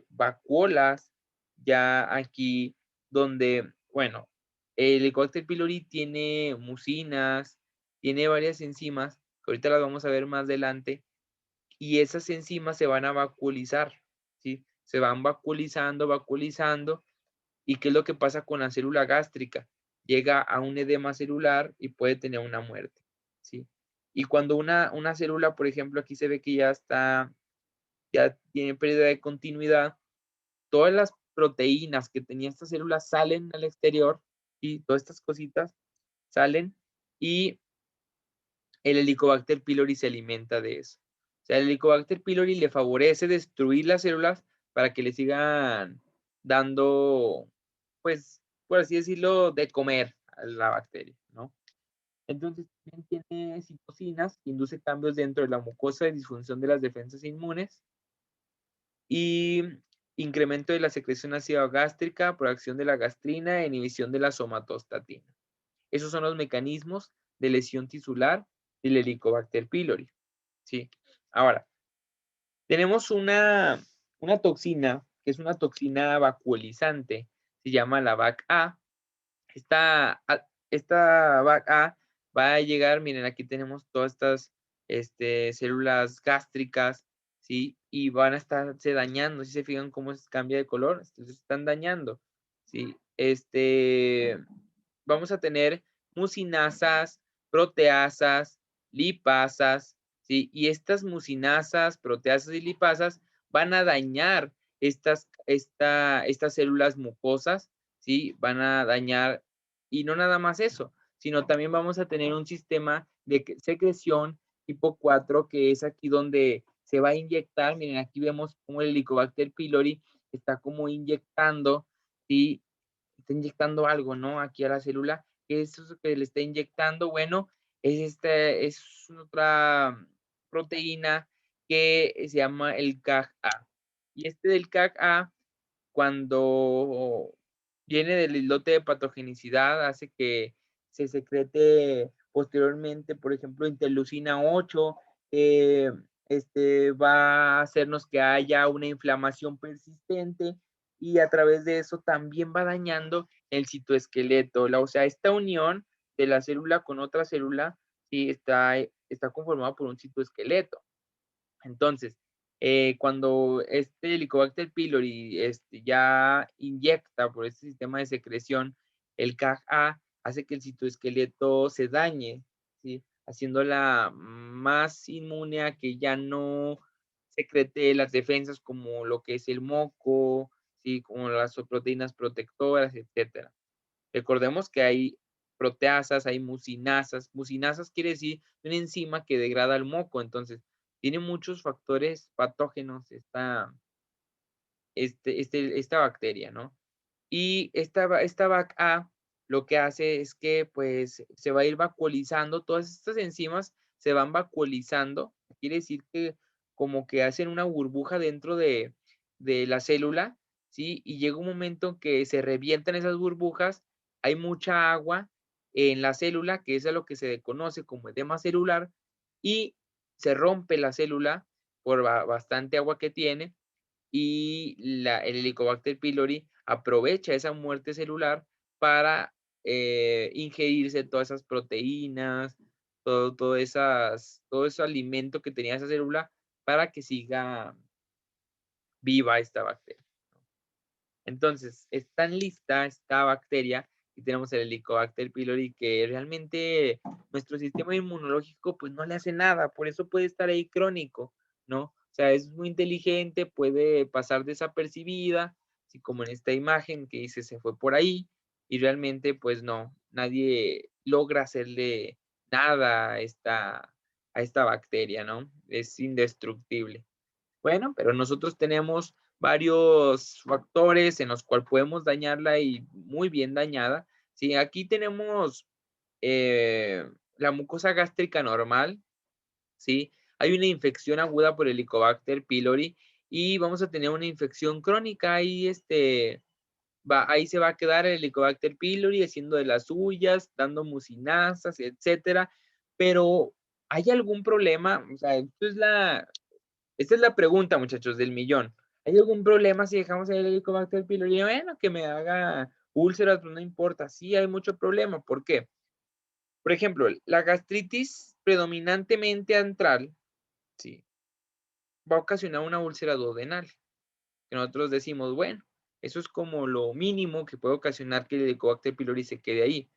vacuolas ya aquí donde, bueno, el Helicobacter pylori tiene mucinas, tiene varias enzimas, que ahorita las vamos a ver más adelante, y esas enzimas se van a vacuolizar, ¿sí? Se van vacuolizando, vacuolizando, ¿y qué es lo que pasa con la célula gástrica? Llega a un edema celular y puede tener una muerte, ¿sí? Y cuando una célula, por ejemplo, aquí se ve que ya tiene pérdida de continuidad, todas las proteínas que tenía esta célula salen al exterior y todas estas cositas salen y el Helicobacter pylori se alimenta de eso. O sea, el Helicobacter pylori le favorece destruir las células para que le sigan dando, pues, por así decirlo, de comer a la bacteria, ¿no? Entonces, también tiene citocinas que induce cambios dentro de la mucosa de disfunción de las defensas inmunes y incremento de la secreción ácida gástrica por acción de la gastrina e inhibición de la somatostatina. Esos son los mecanismos de lesión tisular del Helicobacter pylori, ¿sí? Ahora, tenemos una toxina, que es una toxina vacuolizante, se llama la VAC-A. Esta VAC-A va a llegar, miren, aquí tenemos todas estas células gástricas, ¿sí? Y van a estarse dañando, si se fijan cómo cambia de color, se están dañando, ¿sí? Vamos a tener mucinasas, proteasas, lipasas, ¿sí? Y estas mucinasas, proteasas y lipasas van a dañar estas células mucosas, ¿sí? Van a dañar, y no nada más eso, sino también vamos a tener un sistema de secreción tipo 4, que es aquí donde se va a inyectar. Miren, aquí vemos cómo el Helicobacter pylori está como inyectando, ¿sí? Está inyectando algo, ¿no? Aquí a la célula. ¿Qué es eso que le está inyectando? Bueno, es otra proteína que se llama el CAG-A. Y del CAG-A, cuando viene del islote de patogenicidad, hace que se secrete posteriormente, por ejemplo, interleucina 8, va a hacernos que haya una inflamación persistente y a través de eso también va dañando el citoesqueleto. O sea, esta unión de la célula con otra célula, sí, está conformada por un citoesqueleto. Entonces, cuando este Helicobacter pylori ya inyecta por este sistema de secreción el CAG-A, hace que el citoesqueleto se dañe, ¿sí? Haciéndola más inmune a que ya no secrete las defensas como lo que es el moco, ¿sí? Como las proteínas protectoras, etcétera. Recordemos que hay proteasas, hay mucinasas. Mucinasas quiere decir una enzima que degrada el moco, entonces tiene muchos factores patógenos esta bacteria, ¿no? Y esta VAC-A lo que hace es que pues se va a ir vacuolizando, todas estas enzimas se van vacuolizando, quiere decir que como que hacen una burbuja dentro de la célula, ¿sí? Y llega un momento que se revientan esas burbujas, hay mucha agua en la célula, que es a lo que se conoce como edema celular, y se rompe la célula por bastante agua que tiene, y el Helicobacter pylori aprovecha esa muerte celular para ingerirse todas esas proteínas, todo ese alimento que tenía esa célula para que siga viva esta bacteria. Entonces, es tan lista esta bacteria y tenemos el Helicobacter pylori que realmente nuestro sistema inmunológico pues no le hace nada, por eso puede estar ahí crónico, ¿no? O sea, es muy inteligente, puede pasar desapercibida, así como en esta imagen que dice se fue por ahí y realmente pues no, nadie logra hacerle nada a esta bacteria, ¿no? Es indestructible. Bueno, pero nosotros tenemos varios factores en los cuales podemos dañarla y muy bien dañada. Sí, aquí tenemos la mucosa gástrica normal, ¿sí? Hay una infección aguda por Helicobacter pylori y vamos a tener una infección crónica y ahí se va a quedar el Helicobacter pylori haciendo de las suyas, dando mucinasas, etcétera. Pero, ¿hay algún problema? O sea, esta es la pregunta, muchachos, del millón. ¿Hay algún problema si dejamos el Helicobacter pylori? Bueno, que me haga úlceras, pues no importa. Sí, hay mucho problema. ¿Por qué? Por ejemplo, la gastritis predominantemente antral, sí, va a ocasionar una úlcera duodenal, que nosotros decimos, bueno, eso es como lo mínimo que puede ocasionar que el Helicobacter pylori se quede ahí.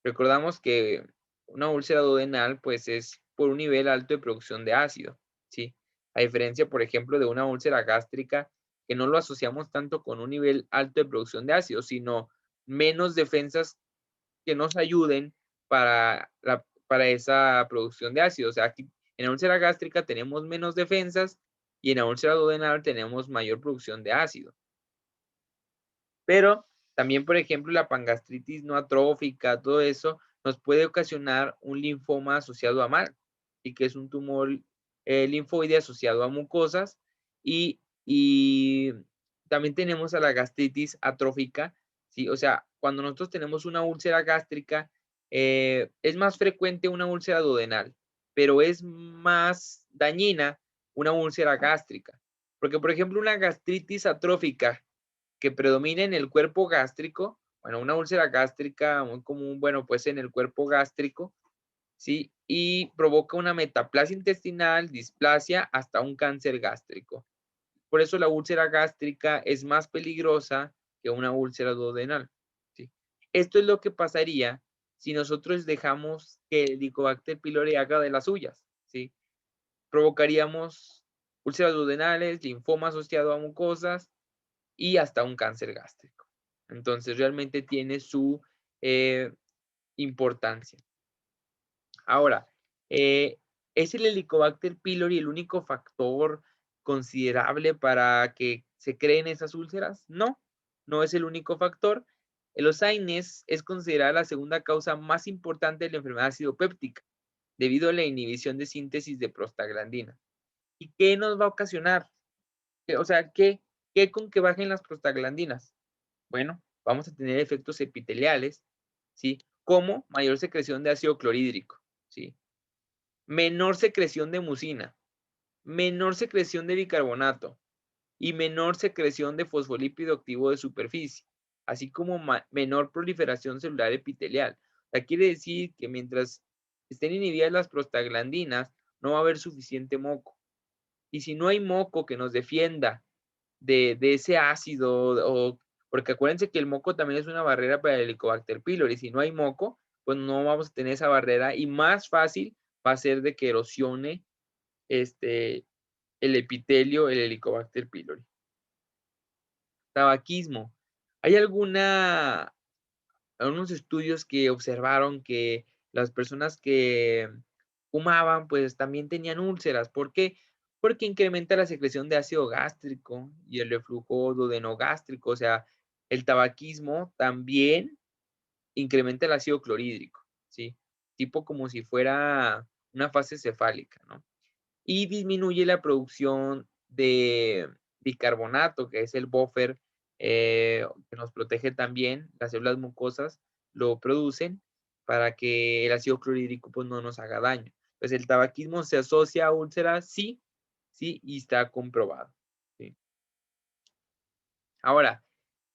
Recordamos que una úlcera duodenal, pues, es por un nivel alto de producción de ácido, ¿sí? A diferencia, por ejemplo, de una úlcera gástrica, que no lo asociamos tanto con un nivel alto de producción de ácido, sino menos defensas que nos ayuden para esa producción de ácido. O sea, aquí en la úlcera gástrica tenemos menos defensas y en la úlcera duodenal tenemos mayor producción de ácido. Pero también, por ejemplo, la pangastritis no atrófica, todo eso, nos puede ocasionar un linfoma asociado a MAL, y que es un tumor linfoide asociado a mucosas. Y también tenemos a la gastritis atrófica, ¿sí? O sea, cuando nosotros tenemos una úlcera gástrica, es más frecuente una úlcera duodenal, pero es más dañina una úlcera gástrica. Porque, por ejemplo, una gastritis atrófica que predomina en el cuerpo gástrico, bueno, una úlcera gástrica muy común, bueno, pues en el cuerpo gástrico, ¿sí? Y provoca una metaplasia intestinal, displasia, hasta un cáncer gástrico. Por eso la úlcera gástrica es más peligrosa que una úlcera duodenal, ¿sí? Esto es lo que pasaría si nosotros dejamos que el Helicobacter pylori haga de las suyas, ¿sí? Provocaríamos úlceras duodenales, linfoma asociado a mucosas, y hasta un cáncer gástrico. Entonces, realmente tiene su importancia. Ahora, ¿es el Helicobacter pylori el único factor considerable para que se creen esas úlceras? No, no es el único factor. Los AINES es considerada la segunda causa más importante de la enfermedad acidopéptica, debido a la inhibición de síntesis de prostaglandina. ¿Y qué nos va a ocasionar? O sea, ¿qué con que bajen las prostaglandinas? Bueno, vamos a tener efectos epiteliales, ¿sí? Como mayor secreción de ácido clorhídrico, ¿sí? Menor secreción de mucina, menor secreción de bicarbonato y menor secreción de fosfolípido activo de superficie, así como menor proliferación celular epitelial. O sea, quiere decir que mientras estén inhibidas las prostaglandinas, no va a haber suficiente moco. Y si no hay moco que nos defienda de ese ácido, porque acuérdense que el moco también es una barrera para el Helicobacter pylori. Si no hay moco, pues no vamos a tener esa barrera y más fácil va a ser de que erosione el epitelio, el Helicobacter pylori. Tabaquismo. ¿Hay algunos estudios que observaron que las personas que fumaban, pues también tenían úlceras? ¿Por qué? Porque incrementa la secreción de ácido gástrico y el reflujo duodenogástrico. O sea, el tabaquismo también incrementa el ácido clorhídrico, ¿sí? Tipo como si fuera una fase cefálica, ¿no? Y disminuye la producción de bicarbonato, que es el buffer que nos protege también, las células mucosas lo producen para que el ácido clorhídrico pues, no nos haga daño. Pues el tabaquismo se asocia a úlceras, sí, sí, y está comprobado. ¿Sí? Ahora,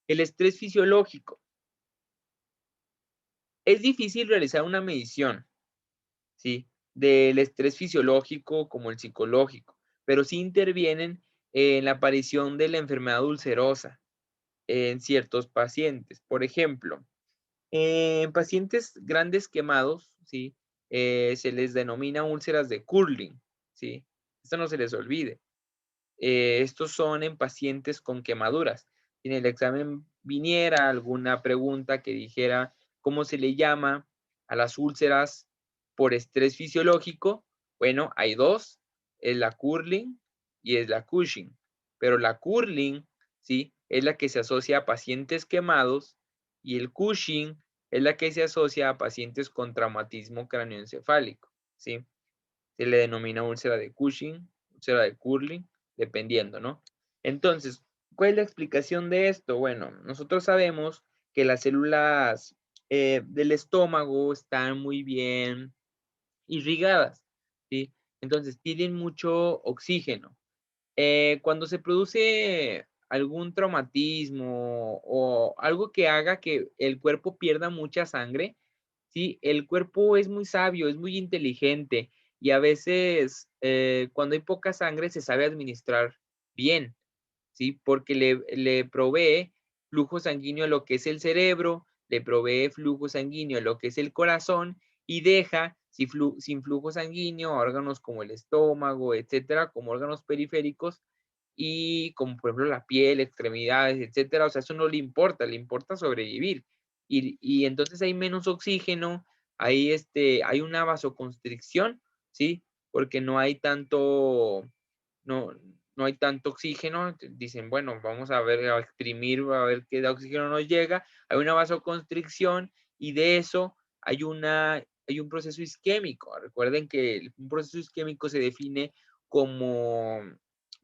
el estrés fisiológico. Es difícil realizar una medición, ¿sí? Del estrés fisiológico como el psicológico, pero sí intervienen en la aparición de la enfermedad ulcerosa en ciertos pacientes. Por ejemplo, en pacientes grandes quemados, ¿sí? Se les denomina úlceras de Curling, ¿sí? Esto no se les olvide. Estos son en pacientes con quemaduras. Si en el examen viniera alguna pregunta que dijera cómo se le llama a las úlceras por estrés fisiológico, bueno, hay dos, es la Curling y es la Cushing. pero la curling, ¿sí? Es la que se asocia a pacientes quemados y el Cushing es la que se asocia a pacientes con traumatismo cráneoencefálico, ¿sí? Se le denomina úlcera de Cushing, úlcera de Curling, dependiendo, ¿no? Entonces, ¿cuál es la explicación de esto? Bueno, nosotros sabemos que las células del estómago están muy bien irrigadas, ¿sí? Entonces, tienen mucho oxígeno. Cuando se produce algún traumatismo o algo que haga que el cuerpo pierda mucha sangre, ¿sí? El cuerpo es muy sabio, es muy inteligente y a veces cuando hay poca sangre se sabe administrar bien, ¿sí? Porque le provee flujo sanguíneo a lo que es el cerebro, le provee flujo sanguíneo a lo que es el corazón y deja sin flujo sanguíneo a órganos como el estómago, etcétera, como órganos periféricos y como por ejemplo la piel, extremidades, etcétera. O sea, eso no le importa sobrevivir. Y entonces hay menos oxígeno, hay una vasoconstricción, ¿sí? Porque no, no hay tanto oxígeno. Dicen, bueno, vamos a ver, a exprimir, a ver qué de oxígeno nos llega. Hay una vasoconstricción y de eso hay un proceso isquémico. Recuerden que un proceso isquémico se define como,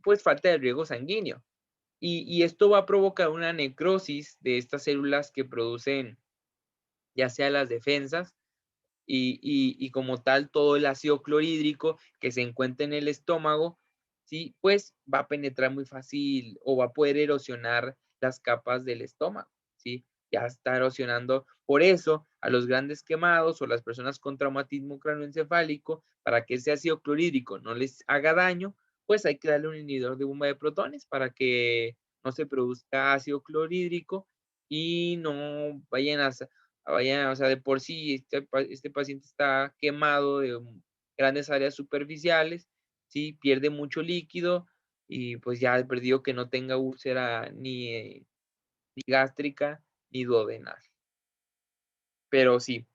pues, falta de riego sanguíneo. Y esto va a provocar una necrosis de estas células que producen ya sea las defensas y como tal todo el ácido clorhídrico que se encuentra en el estómago, ¿sí? Pues va a penetrar muy fácil o va a poder erosionar las capas del estómago, ¿sí? Ya está erosionando. Por eso, a los grandes quemados o las personas con traumatismo cráneoencefálico, para que ese ácido clorhídrico no les haga daño, pues hay que darle un inhibidor de bomba de protones para que no se produzca ácido clorhídrico y no vayan, o sea, de por sí este paciente está quemado de grandes áreas superficiales, ¿sí? Pierde mucho líquido y pues ya he perdido que no tenga úlcera ni gástrica ni duodenal. Pero sí,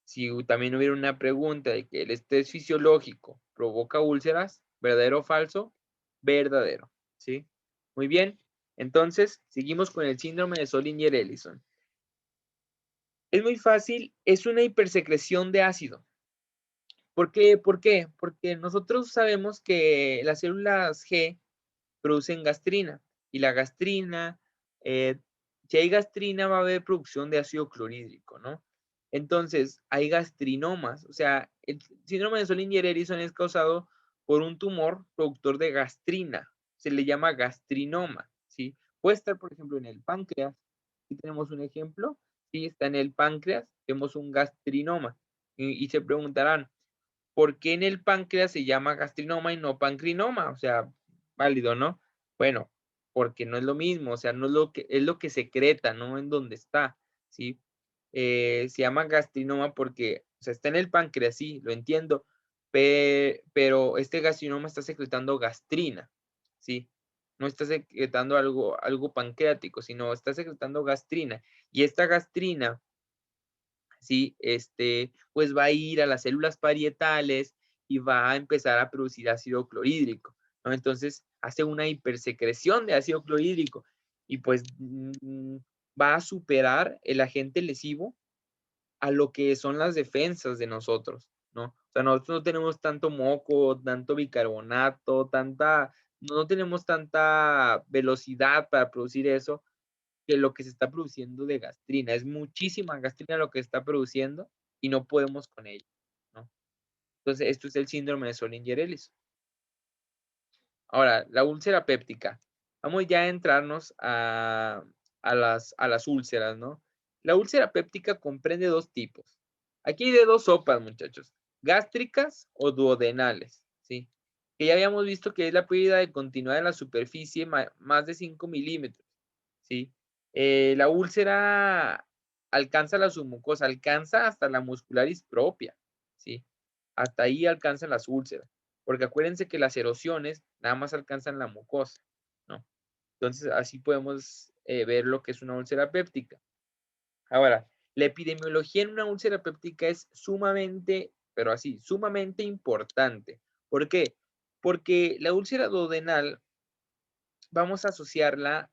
si también hubiera una pregunta de que el estrés fisiológico provoca úlceras, ¿verdadero o falso? Verdadero, ¿sí? Muy bien, entonces seguimos con el síndrome de Zollinger-Ellison. Es muy fácil, es una hipersecreción de ácido. ¿Por qué? ¿Por qué? Porque nosotros sabemos que las células G producen gastrina y la gastrina, si hay gastrina va a haber producción de ácido clorhídrico, ¿no? Entonces, hay gastrinomas, o sea, el síndrome de Zollinger-Ellison es causado por un tumor productor de gastrina, se le llama gastrinoma, ¿sí? Puede estar, por ejemplo, en el páncreas, aquí tenemos un ejemplo, sí, está en el páncreas, tenemos un gastrinoma, y se preguntarán, ¿por qué en el páncreas se llama gastrinoma y no pancrinoma? O sea, válido, ¿no? Bueno, porque no es lo mismo, o sea, no es lo que secreta, no en dónde está, ¿sí? Se llama gastrinoma porque, o sea, está en el páncreas, sí, lo entiendo, pero este gastrinoma está secretando gastrina, ¿sí? No está secretando algo pancreático, sino está secretando gastrina. Y esta gastrina, ¿sí? Pues va a ir a las células parietales y va a empezar a producir ácido clorhídrico, ¿no? Entonces hace una hipersecreción de ácido clorhídrico y pues va a superar el agente lesivo a lo que son las defensas de nosotros, ¿no? O sea, nosotros no tenemos tanto moco, tanto bicarbonato, no tenemos tanta velocidad para producir eso, que lo que se está produciendo de gastrina. Es muchísima gastrina lo que está produciendo y no podemos con ello, ¿no? Entonces, esto es el síndrome de Zollinger-Ellison. Ahora, la úlcera péptica. Vamos ya a entrarnos a las úlceras, ¿no? La úlcera péptica comprende dos tipos. Aquí hay de dos sopas, muchachos. Gástricas o duodenales, ¿sí? Que ya habíamos visto que es la pérdida de continuidad en la superficie más de 5 milímetros, ¿sí? La úlcera alcanza la submucosa, alcanza hasta la muscularis propia, ¿sí? Hasta ahí alcanzan las úlceras, porque acuérdense que las erosiones nada más alcanzan la mucosa, ¿no? Entonces, así podemos ver lo que es una úlcera péptica. Ahora, la epidemiología en una úlcera péptica es sumamente, pero así, sumamente importante. ¿Por qué? Porque la úlcera duodenal vamos a asociarla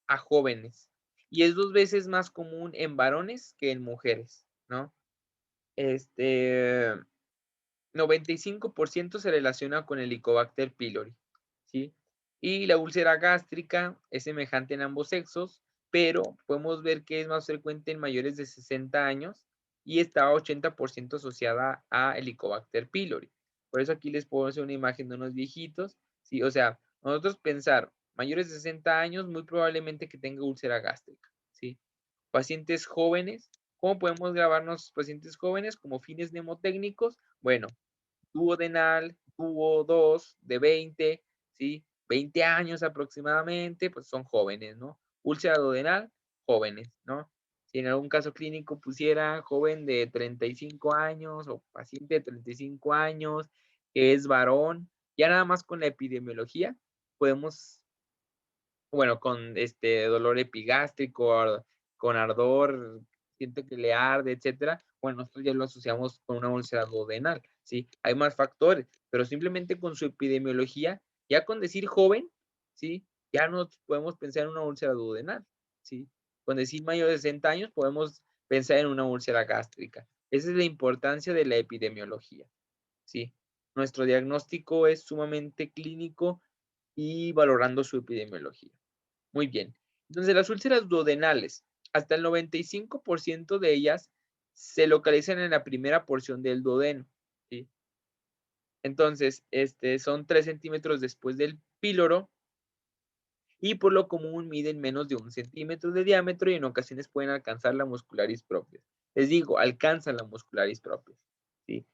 a jóvenes. Y es 2 veces más común en varones que en mujeres, ¿no? Este, 95% se relaciona con el Helicobacter pylori, ¿sí? Y la úlcera gástrica es semejante en ambos sexos, pero podemos ver que es más frecuente en mayores de 60 años y está 80% asociada a Helicobacter pylori. Por eso aquí les puedo hacer una imagen de unos viejitos, ¿sí? O sea, nosotros pensar, mayores de 60 años, muy probablemente que tenga úlcera gástrica, ¿sí? Pacientes jóvenes, ¿cómo podemos grabarnos pacientes jóvenes como fines mnemotécnicos? Bueno, duodenal, dúo 2 de 20, ¿sí? 20 años aproximadamente, pues son jóvenes, ¿no? Úlcera duodenal, jóvenes, ¿no? Si en algún caso clínico pusiera joven de 35 años o paciente de 35 años, que es varón, ya nada más con la epidemiología podemos, bueno, con dolor epigástrico, con ardor, siente que le arde, etcétera. Bueno, nosotros ya lo asociamos con una úlcera duodenal, ¿sí? Hay más factores, pero simplemente con su epidemiología, ya con decir joven, ¿sí? Ya no podemos pensar en una úlcera duodenal, ¿sí? Con decir mayor de 60 años podemos pensar en una úlcera gástrica. Esa es la importancia de la epidemiología, ¿sí? Nuestro diagnóstico es sumamente clínico y valorando su epidemiología. Muy bien. Entonces, las úlceras duodenales, hasta el 95% de ellas se localizan en la primera porción del duodeno, ¿sí? Entonces, son 3 centímetros después del píloro y por lo común miden menos de 1 centímetro de diámetro y en ocasiones pueden alcanzar la muscularis propia. Les digo, alcanzan la muscularis propia, ¿sí?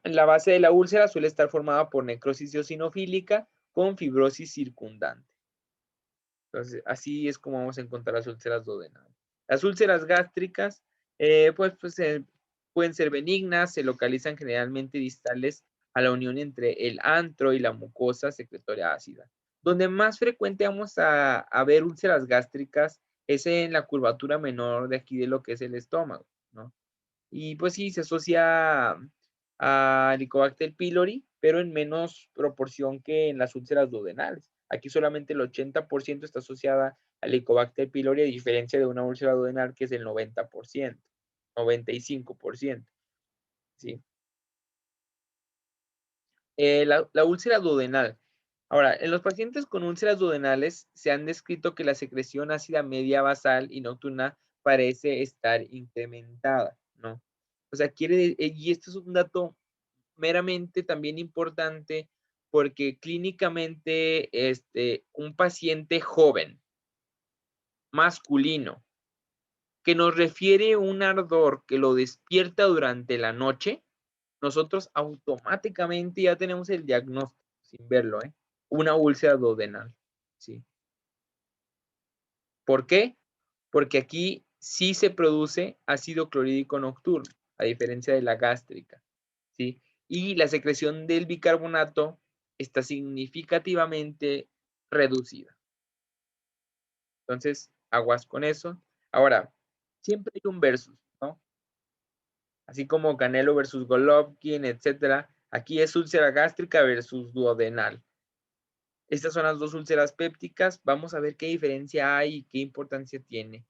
La base de la úlcera suele estar formada por necrosis eosinofílica con fibrosis circundante. Entonces, así es como vamos a encontrar las úlceras duodenales. Las úlceras gástricas, pueden ser benignas, se localizan generalmente distales a la unión entre el antro y la mucosa secretoria ácida. Donde más frecuente vamos a ver úlceras gástricas es en la curvatura menor de aquí de lo que es el estómago, ¿no? Y pues sí, se asocia a Helicobacter pylori, pero en menos proporción que en las úlceras duodenales. Aquí solamente el 80% está asociada al Helicobacter pylori, a diferencia de una úlcera duodenal que es el 90%, 95%, ¿sí? La úlcera duodenal. Ahora, en los pacientes con úlceras duodenales se han descrito que la secreción ácida media basal y nocturna parece estar incrementada, ¿no? O sea, y esto es un dato meramente también importante porque clínicamente, un paciente joven, masculino, que nos refiere un ardor que lo despierta durante la noche, nosotros automáticamente ya tenemos el diagnóstico, sin verlo, ¿eh? Una úlcera duodenal, ¿sí? ¿Por qué? Porque aquí sí se produce ácido clorhídrico nocturno, a diferencia de la gástrica, ¿sí? Y la secreción del bicarbonato está significativamente reducida. Entonces, aguas con eso. Ahora, siempre hay un versus, ¿no? Así como Canelo versus Golovkin, etcétera. Aquí es úlcera gástrica versus duodenal. Estas son las dos úlceras pépticas. Vamos a ver qué diferencia hay y qué importancia tiene.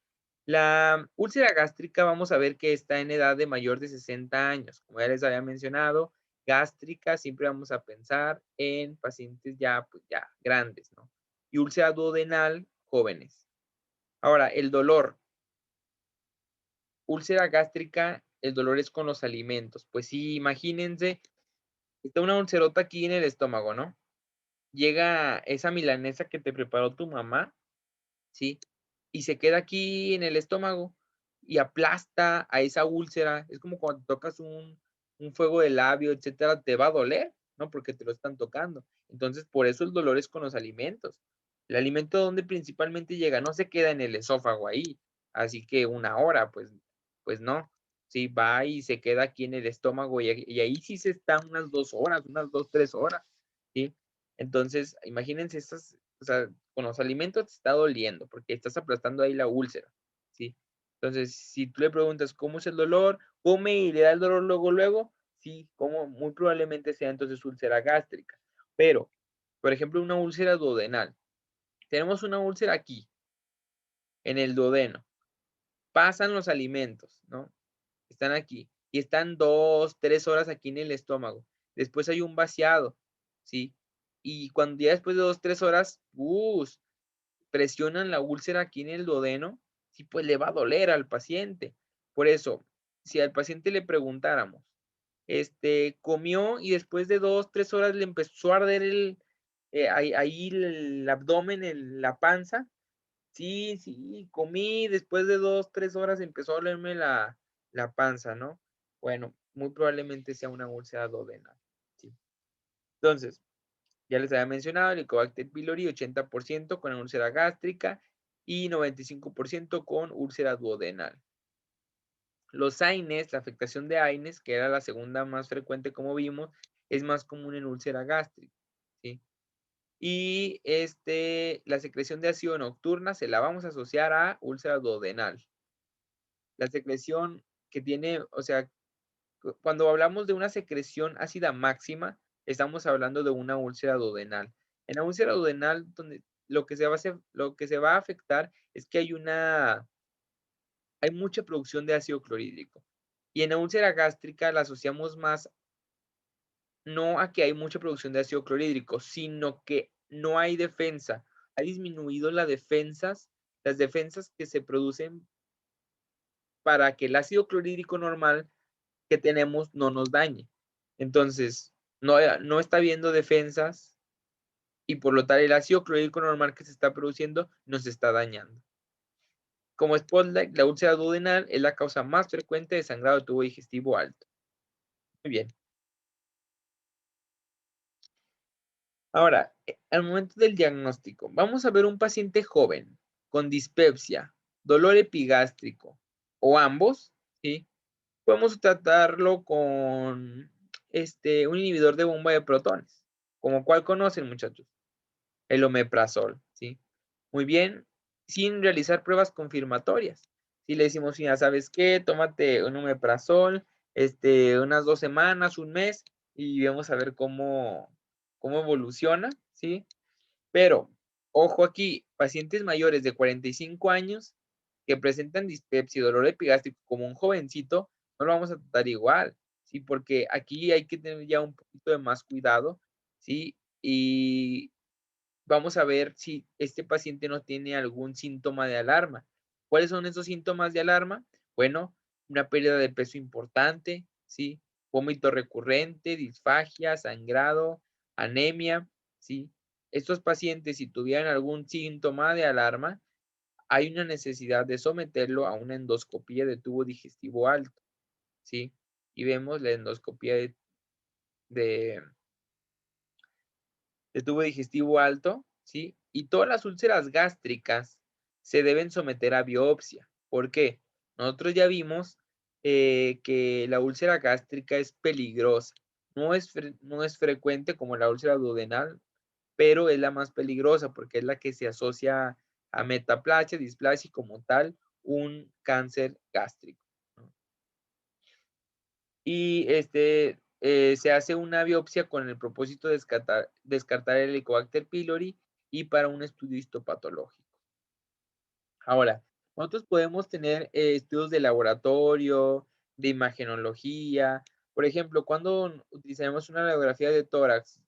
La úlcera gástrica, vamos a ver que está en edad de mayor de 60 años. Como ya les había mencionado, gástrica siempre vamos a pensar en pacientes ya, pues ya grandes, ¿no? Y úlcera duodenal, jóvenes. Ahora, el dolor. Úlcera gástrica, el dolor es con los alimentos. Pues sí, imagínense, está una ulcerota aquí en el estómago, ¿no? Llega esa milanesa que te preparó tu mamá, ¿sí? Y se queda aquí en el estómago y aplasta a esa úlcera. Es como cuando tocas un fuego de labio, etcétera, te va a doler, ¿no? Porque te lo están tocando. Entonces, por eso el dolor es con los alimentos. El alimento donde principalmente llega, no se queda en el esófago ahí, así que una hora, pues no. Sí, va y se queda aquí en el estómago y ahí sí se está unas 2 horas, unas 2, 3 horas, ¿sí? Entonces, imagínense estas, o sea, con los alimentos te está doliendo porque estás aplastando ahí la úlcera, ¿sí? Entonces, si tú le preguntas cómo es el dolor, come y le da el dolor luego, luego, sí, como muy probablemente sea entonces úlcera gástrica. Pero Por ejemplo, una úlcera duodenal. Tenemos una úlcera aquí, en el duodeno. Pasan los alimentos, ¿no? Están aquí y están 2, 3 horas aquí en el estómago. Después hay un vaciado, ¿sí? Y cuando ya después de 2, 3 horas, presionan la úlcera aquí en el duodeno, sí, pues le va a doler al paciente. Por eso, si al paciente le preguntáramos, comió y después de 2, 3 horas le empezó a arder ahí el abdomen, la panza. Sí, sí, comí, después de 2, 3 horas empezó a dolerme la panza, ¿no? Bueno, muy probablemente sea una úlcera duodenal, sí. Entonces, ya les había mencionado, el Helicobacter pylori, 80% con úlcera gástrica y 95% con úlcera duodenal. Los AINES, la afectación de AINES, que era la segunda más frecuente como vimos, es más común en úlcera gástrica, ¿sí? Y la secreción de ácido nocturna se la vamos a asociar a úlcera duodenal. La secreción que tiene, o sea, cuando hablamos de una secreción ácida máxima, estamos hablando de una úlcera duodenal. En la úlcera duodenal, donde lo que se va a afectar es que hay mucha producción de ácido clorhídrico. Y en la úlcera gástrica la asociamos más no a que hay mucha producción de ácido clorhídrico, sino que no hay defensa. Ha disminuido las defensas que se producen para que el ácido clorhídrico normal que tenemos no nos dañe. Entonces, no está habiendo defensas y por lo tal el ácido clorhídrico normal que se está produciendo nos está dañando. Como spotlight, la úlcera duodenal es la causa más frecuente de sangrado de tubo digestivo alto. Muy bien. Ahora, al momento del diagnóstico, vamos a ver un paciente joven con dispepsia, dolor epigástrico o ambos, ¿sí? Podemos tratarlo con un inhibidor de bomba de protones, como cual conocen, muchachos, el omeprazol, ¿sí? Muy bien, sin realizar pruebas confirmatorias. Si le decimos, ya sabes qué, tómate un omeprazol, unas 2 semanas, un mes, y vamos a ver cómo evoluciona, ¿sí? Pero, ojo aquí, pacientes mayores de 45 años que presentan dispepsia y dolor epigástrico como un jovencito, no lo vamos a tratar igual, ¿sí? Porque aquí hay que tener ya un poquito de más cuidado, ¿sí? Y vamos a ver si este paciente no tiene algún síntoma de alarma. ¿Cuáles son esos síntomas de alarma? Bueno, una pérdida de peso importante, ¿sí? Vómito recurrente, disfagia, sangrado, anemia, ¿sí? Estos pacientes, si tuvieran algún síntoma de alarma, hay una necesidad de someterlo a una endoscopía de tubo digestivo alto, ¿sí? Y vemos la endoscopía de tubo digestivo alto, ¿sí? Y todas las úlceras gástricas se deben someter a biopsia. ¿Por qué? Nosotros ya vimos que la úlcera gástrica es peligrosa. No es frecuente como la úlcera duodenal, pero es la más peligrosa porque es la que se asocia a metaplasia, displasia y como tal un cáncer gástrico, ¿no? Y se hace una biopsia con el propósito de descartar el Helicobacter pylori y para un estudio histopatológico. Ahora, nosotros podemos tener estudios de laboratorio, de imagenología. Por ejemplo, cuando utilizaremos una radiografía de tórax,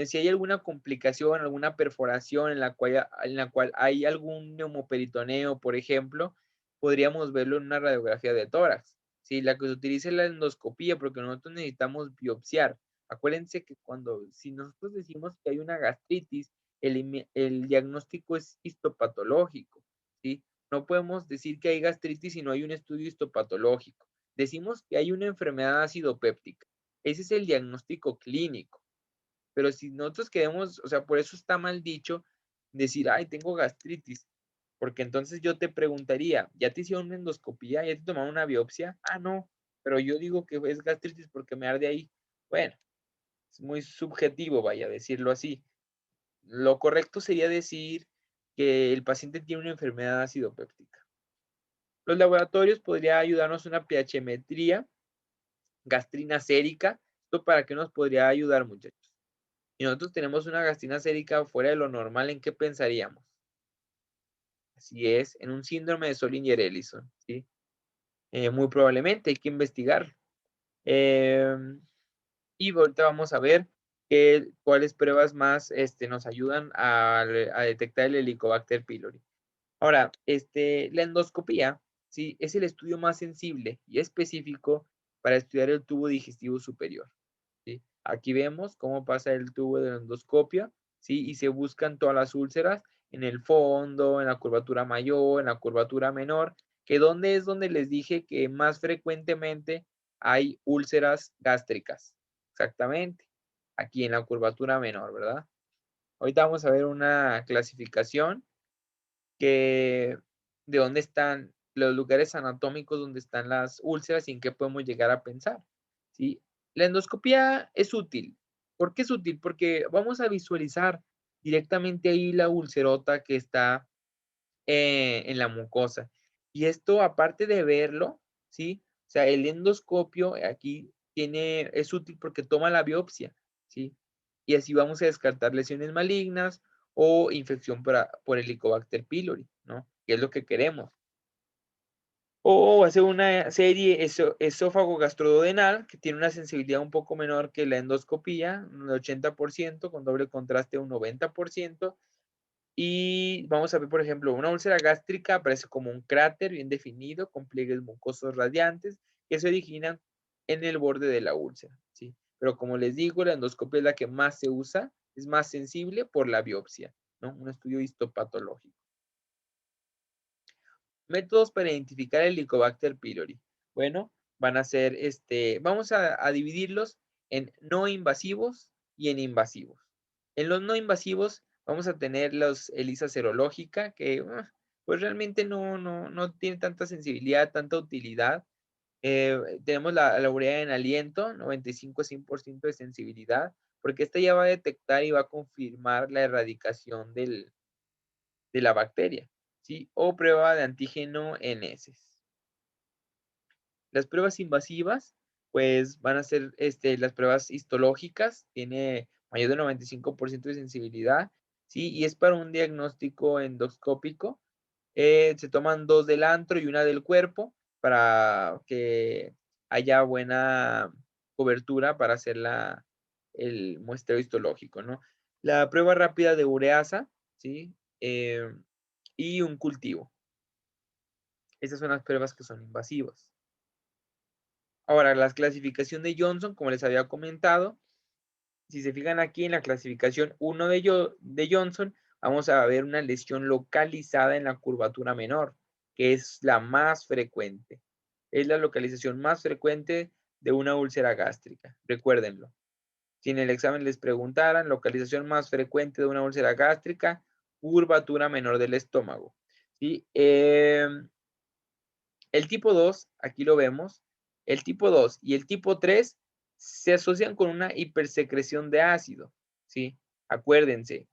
si hay alguna complicación, alguna perforación en la cual hay algún neumoperitoneo, por ejemplo, podríamos verlo en una radiografía de tórax. Si la que se utiliza es la endoscopía, porque nosotros necesitamos biopsiar. Acuérdense que si nosotros decimos que hay una gastritis, el diagnóstico es histopatológico, ¿sí? No podemos decir que hay gastritis si no hay un estudio histopatológico. Decimos que hay una enfermedad acidopéptica. Ese es el diagnóstico clínico. Pero si nosotros queremos, o sea, por eso está mal dicho decir, ay, tengo gastritis. Porque entonces yo te preguntaría, ¿ya te hicieron una endoscopía? ¿Ya te tomaron una biopsia? Ah, no, pero yo digo que es gastritis porque me arde ahí. Bueno, es muy subjetivo, vaya a decirlo así. Lo correcto sería decir que el paciente tiene una enfermedad acidopéptica. Los laboratorios podría ayudarnos una pHmetría, gastrina sérica. ¿Esto para qué nos podría ayudar, muchachos? y nosotros tenemos una gastrina sérica fuera de lo normal, ¿en qué pensaríamos? Así es, en un síndrome de Solinger-Ellison, ¿sí? Muy probablemente, hay que investigar. Em, y ahorita vamos a ver cuáles pruebas más nos ayudan a detectar el Helicobacter pylori. Ahora, la endoscopía, ¿sí? Es el estudio más sensible y específico para estudiar el tubo digestivo superior, ¿sí? Aquí vemos cómo pasa el tubo de la endoscopia, ¿sí? Y se buscan todas las úlceras en el fondo, en la curvatura mayor, en la curvatura menor, que donde es donde les dije que más frecuentemente hay úlceras gástricas. Exactamente. Aquí en la curvatura menor, ¿verdad? Ahorita vamos a ver una clasificación que de dónde están los lugares anatómicos donde están las úlceras y en qué podemos llegar a pensar, ¿sí? La endoscopía es útil. ¿Por qué es útil? Porque vamos a visualizar directamente ahí la ulcerota que está en la mucosa. Y esto, aparte de verlo, ¿sí? O sea, el endoscopio aquí es útil porque toma la biopsia, ¿sí? Y así vamos a descartar lesiones malignas o infección por Helicobacter pylori, ¿no? Que es lo que queremos. O hacer una serie esófago gastroduodenal, que tiene una sensibilidad un poco menor que la endoscopía, un 80%, con doble contraste un 90%. Y vamos a ver, por ejemplo, una úlcera gástrica aparece como un cráter bien definido, con pliegues mucosos radiantes que se originan en el borde de la úlcera, ¿sí? Pero como les digo, la endoscopia es la que más se usa, es más sensible por la biopsia, ¿no? Un estudio histopatológico. Métodos para identificar el Helicobacter pylori. Bueno, van a ser, vamos a dividirlos en no invasivos y en invasivos. En los no invasivos vamos a tener los ELISA serológica, que pues realmente no tiene tanta sensibilidad, tanta utilidad. Tenemos la urea en aliento, 95 a 100% de sensibilidad, porque esta ya va a detectar y va a confirmar la erradicación de la bacteria, ¿sí? O prueba de antígeno en heces. Las pruebas invasivas, pues van a ser las pruebas histológicas, tiene mayor de 95% de sensibilidad, ¿sí? Y es para un diagnóstico endoscópico. Se toman 2 del antro y una del cuerpo para que haya buena cobertura para hacer el muestreo histológico, ¿no? La prueba rápida de ureasa, ¿sí? Y un cultivo. Esas son las pruebas que son invasivas. Ahora, la clasificación de Johnson, como les había comentado, si se fijan aquí en la clasificación 1 de Johnson, vamos a ver una lesión localizada en la curvatura menor, que es la más frecuente. Es la localización más frecuente de una úlcera gástrica. Recuérdenlo. Si en el examen les preguntaran, localización más frecuente de una úlcera gástrica, curvatura menor del estómago. ¿Sí? El tipo 2, aquí lo vemos, el tipo 2 y el tipo 3 se asocian con una hipersecreción de ácido, ¿sí? Acuérdense,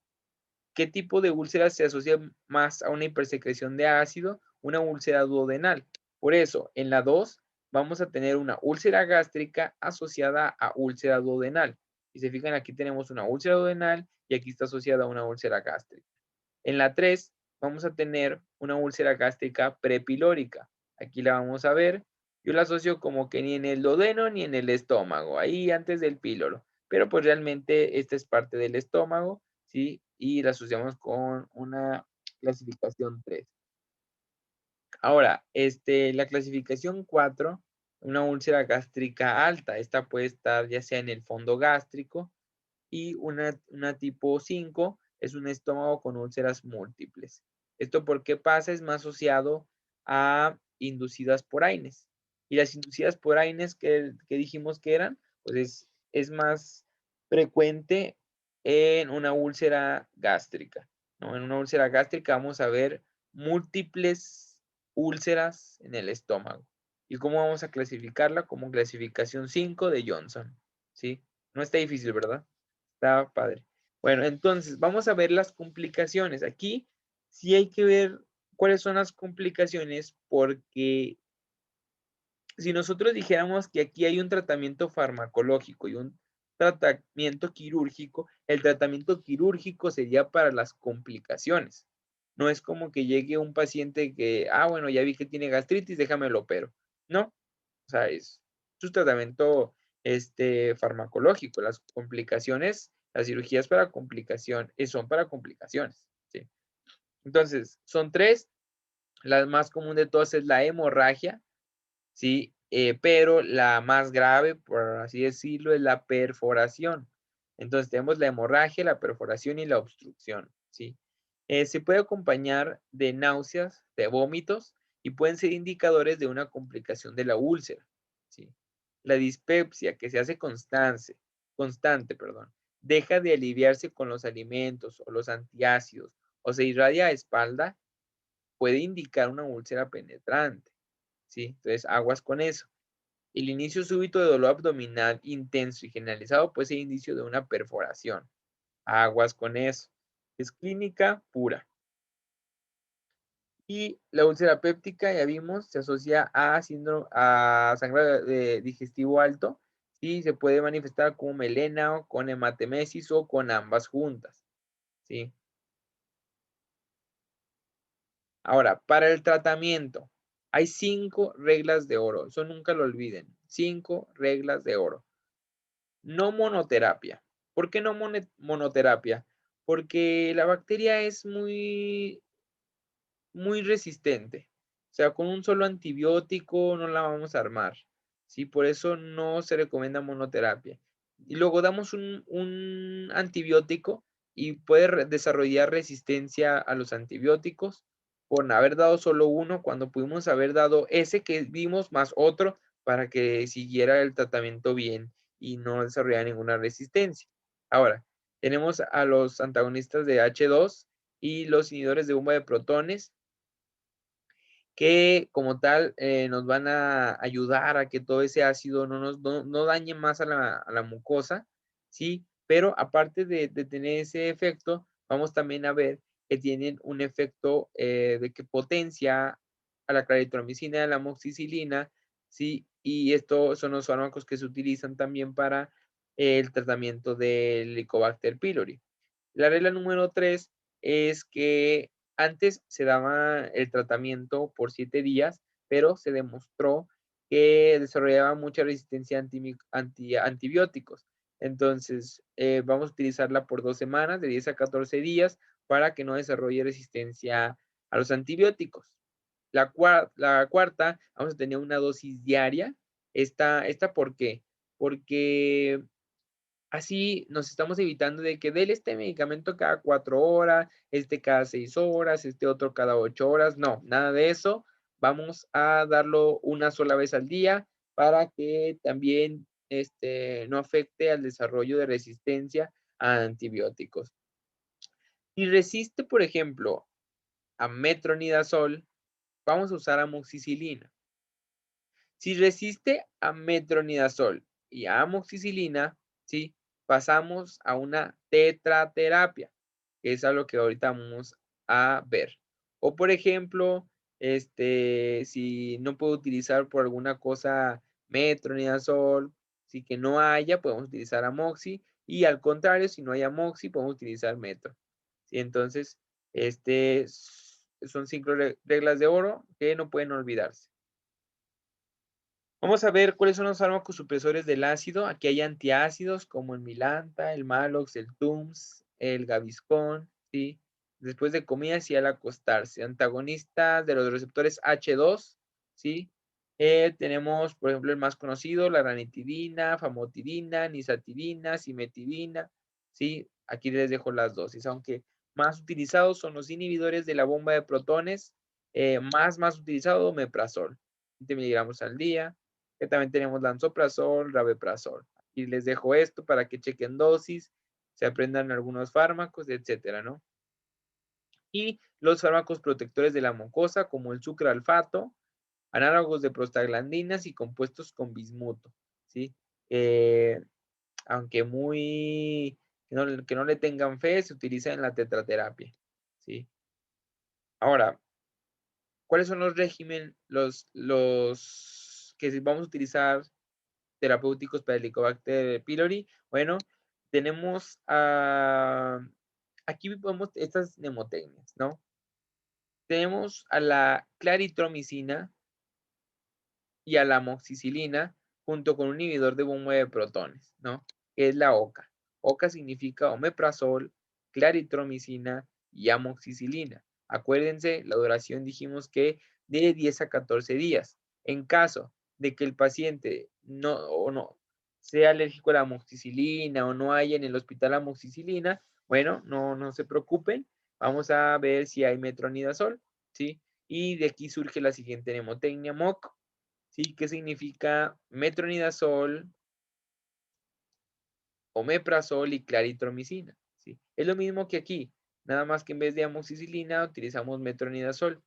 ¿qué tipo de úlcera se asocia más a una hipersecreción de ácido? Una úlcera duodenal. Por eso, en la 2 vamos a tener una úlcera gástrica asociada a úlcera duodenal. Si se fijan, aquí tenemos una úlcera duodenal y aquí está asociada a una úlcera gástrica. En la 3 vamos a tener una úlcera gástrica prepilórica. Aquí la vamos a ver. Yo la asocio como que ni en el duodeno ni en el estómago, ahí antes del píloro. Pero pues realmente esta es parte del estómago, ¿sí? Y la asociamos con una clasificación 3. Ahora, la clasificación 4, una úlcera gástrica alta. Esta puede estar ya sea en el fondo gástrico, y una tipo 5 es un estómago con úlceras múltiples. ¿Esto por qué pasa? Es más asociado a inducidas por AINES. Y las inducidas por AINES que dijimos que eran, pues es más frecuente en una úlcera gástrica, ¿no? En una úlcera gástrica vamos a ver múltiples úlceras en el estómago. ¿Y cómo vamos a clasificarla? Como clasificación 5 de Johnson, ¿sí? No está difícil, ¿verdad? Está padre. Bueno, entonces vamos a ver las complicaciones. Aquí sí hay que ver cuáles son las complicaciones, porque si nosotros dijéramos que aquí hay un tratamiento farmacológico y un tratamiento quirúrgico, el tratamiento quirúrgico sería para las complicaciones. No es como que llegue un paciente que, bueno, ya vi que tiene gastritis, déjame lo opero. No, o sea, es un tratamiento farmacológico. Las complicaciones, las cirugías para complicación, son para complicaciones. ¿Sí? Entonces, son tres. La más común de todas es la hemorragia, ¿sí? Pero la más grave, por así decirlo, es la perforación. Entonces, tenemos la hemorragia, la perforación y la obstrucción, ¿sí? Se puede acompañar de náuseas, de vómitos, y pueden ser indicadores de una complicación de la úlcera, ¿sí? La dispepsia, que se hace constante, perdón, deja de aliviarse con los alimentos o los antiácidos, o se irradia a espalda, puede indicar una úlcera penetrante, ¿sí? Entonces, aguas con eso. El inicio súbito de dolor abdominal intenso y generalizado puede ser indicio de una perforación. Aguas con eso. Es clínica pura. Y la úlcera péptica, ya vimos, se asocia a síndrome, a sangrado digestivo alto y se puede manifestar como melena o con hematemesis o con ambas juntas, ¿sí? Ahora, para el tratamiento, hay 5 reglas de oro. Eso nunca lo olviden. 5 reglas de oro. No monoterapia. ¿Por qué no monoterapia? Porque la bacteria es muy, muy resistente. O sea, con un solo antibiótico no la vamos a armar. ¿Sí? Por eso no se recomienda monoterapia. Y luego damos un antibiótico y puede desarrollar resistencia a los antibióticos por haber dado solo uno cuando pudimos haber dado ese que vimos más otro para que siguiera el tratamiento bien y no desarrollara ninguna resistencia. Ahora, tenemos a los antagonistas de H2 y los inhibidores de bomba de protones que como tal nos van a ayudar a que todo ese ácido no dañe más a la mucosa, ¿sí? Pero aparte de tener ese efecto, vamos también a ver que tienen un efecto de que potencia a la claritromicina y a la amoxicilina, ¿sí? Y estos son los fármacos que se utilizan también para el tratamiento del Helicobacter pylori. La regla número 3 es que antes se daba el tratamiento por 7 días, pero se demostró que desarrollaba mucha resistencia a antibióticos. Entonces, vamos a utilizarla por 2 semanas, de 10 a 14 días, para que no desarrolle resistencia a los antibióticos. La cuarta, vamos a tener una dosis diaria. ¿Esta por qué? Porque así nos estamos evitando de que déle este medicamento cada 4 horas, este cada 6 horas, este otro cada 8 horas. No, nada de eso. Vamos a darlo una sola vez al día para que también no afecte al desarrollo de resistencia a antibióticos. Si resiste, por ejemplo, a metronidazol, vamos a usar amoxicilina. Si resiste a metronidazol y a amoxicilina, ¿sí? Pasamos a una tetraterapia, que es a lo que ahorita vamos a ver. O por ejemplo, si no puedo utilizar por alguna cosa metronidazol, si que no haya, podemos utilizar amoxi, y al contrario, si no hay amoxi, podemos utilizar metro. ¿Sí? Entonces, son 5 reglas de oro que no pueden olvidarse. Vamos a ver cuáles son los fármacos supresores del ácido. Aquí hay antiácidos como el Milanta, el Malox, el Tums, el Gaviscon, ¿sí? Después de comidas y al acostarse. Antagonistas de los receptores H2, ¿sí? Tenemos, por ejemplo, el más conocido, la ranitidina, famotidina, nisatidina, simetidina, ¿sí? Aquí les dejo las dosis, aunque más utilizados son los inhibidores de la bomba de protones, más utilizado, omeprazol, 20 miligramos al día, que también tenemos lansoprazol, rabeprazol. Y les dejo esto para que chequen dosis, se aprendan algunos fármacos, etcétera, ¿no? Y los fármacos protectores de la mucosa, como el sucralfato, análogos de prostaglandinas y compuestos con bismuto, ¿sí? Aunque que no le tengan fe, se utiliza en la tetraterapia, ¿sí? Ahora, ¿cuáles son los regímenes, los que vamos a utilizar terapéuticos para Helicobacter pylori. Bueno, tenemos aquí vemos estas mnemotecnias, ¿no? Tenemos a la claritromicina y a la amoxicilina junto con un inhibidor de bomba de protones, ¿no? Que es la OCA. OCA significa omeprazol, claritromicina y amoxicilina. Acuérdense, la duración dijimos que de 10 a 14 días. En caso de que el paciente no sea alérgico a la amoxicilina o no haya en el hospital amoxicilina, bueno, no se preocupen. Vamos a ver si hay metronidazol, ¿sí? Y de aquí surge la siguiente mnemotecnia, MOC, ¿sí? ¿Qué significa metronidazol, omeprazol y claritromicina? ¿Sí? Es lo mismo que aquí, nada más que en vez de amoxicilina utilizamos metronidazol.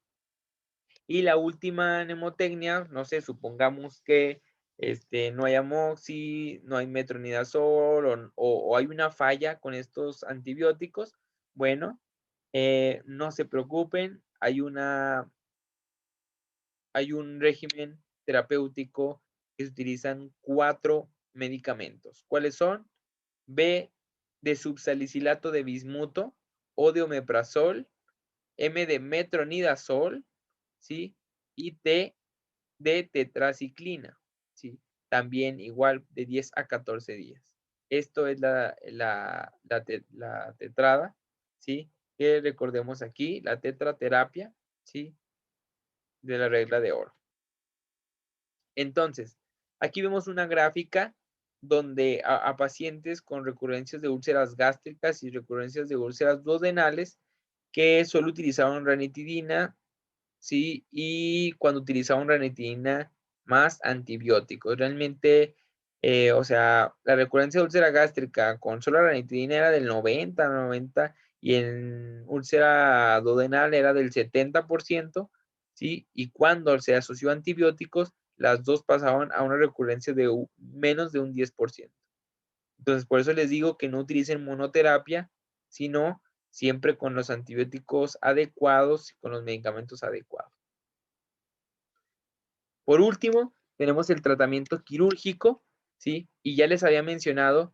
Y la última mnemotecnia, no sé, supongamos que no hay amoxi, no hay metronidazol o hay una falla con estos antibióticos. Bueno, no se preocupen, hay un régimen terapéutico que se utilizan 4 medicamentos. ¿Cuáles son? B de subsalicilato de bismuto, O de omeprazol, M de metronidazol, ¿sí? Y T de tetraciclina, ¿sí? También igual de 10 a 14 días. Esto es la tetrada, ¿sí? Que recordemos aquí, la tetraterapia, ¿sí? De la regla de oro. Entonces, aquí vemos una gráfica donde a pacientes con recurrencias de úlceras gástricas y recurrencias de úlceras duodenales que solo utilizaban ranitidina, ¿sí? Y cuando utilizaban ranitidina más antibióticos. Realmente, o sea, la recurrencia de úlcera gástrica con solo ranitidina era del 90 y en úlcera duodenal era del 70%, ¿sí? Y cuando se asoció a antibióticos, las dos pasaban a una recurrencia de menos de un 10%. Entonces, por eso les digo que no utilicen monoterapia, sino siempre con los antibióticos adecuados y con los medicamentos adecuados. Por último, tenemos el tratamiento quirúrgico, ¿sí? Y ya les había mencionado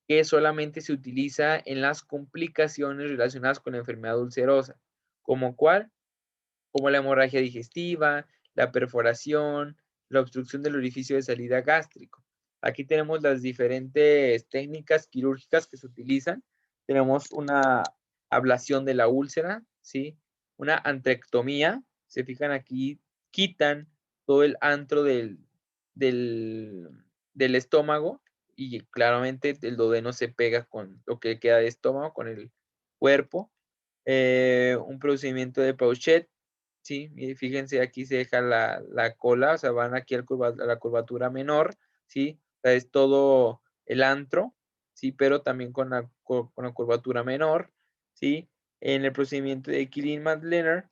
que solamente se utiliza en las complicaciones relacionadas con la enfermedad ulcerosa. ¿Como cuál? Como la hemorragia digestiva, la perforación, la obstrucción del orificio de salida gástrico. Aquí tenemos las diferentes técnicas quirúrgicas que se utilizan. Tenemos una ablación de la úlcera, ¿sí? Una antrectomía. Se fijan aquí, quitan todo el antro del estómago y claramente el duodeno se pega con lo que queda de estómago, con el cuerpo. Un procedimiento de Pauchet, ¿sí? Y fíjense, aquí se deja la cola, o sea, van aquí a la curvatura menor, ¿sí? O sea, es todo el antro, ¿sí? Pero también con la curvatura menor, ¿sí? En el procedimiento de Killian-Madlener,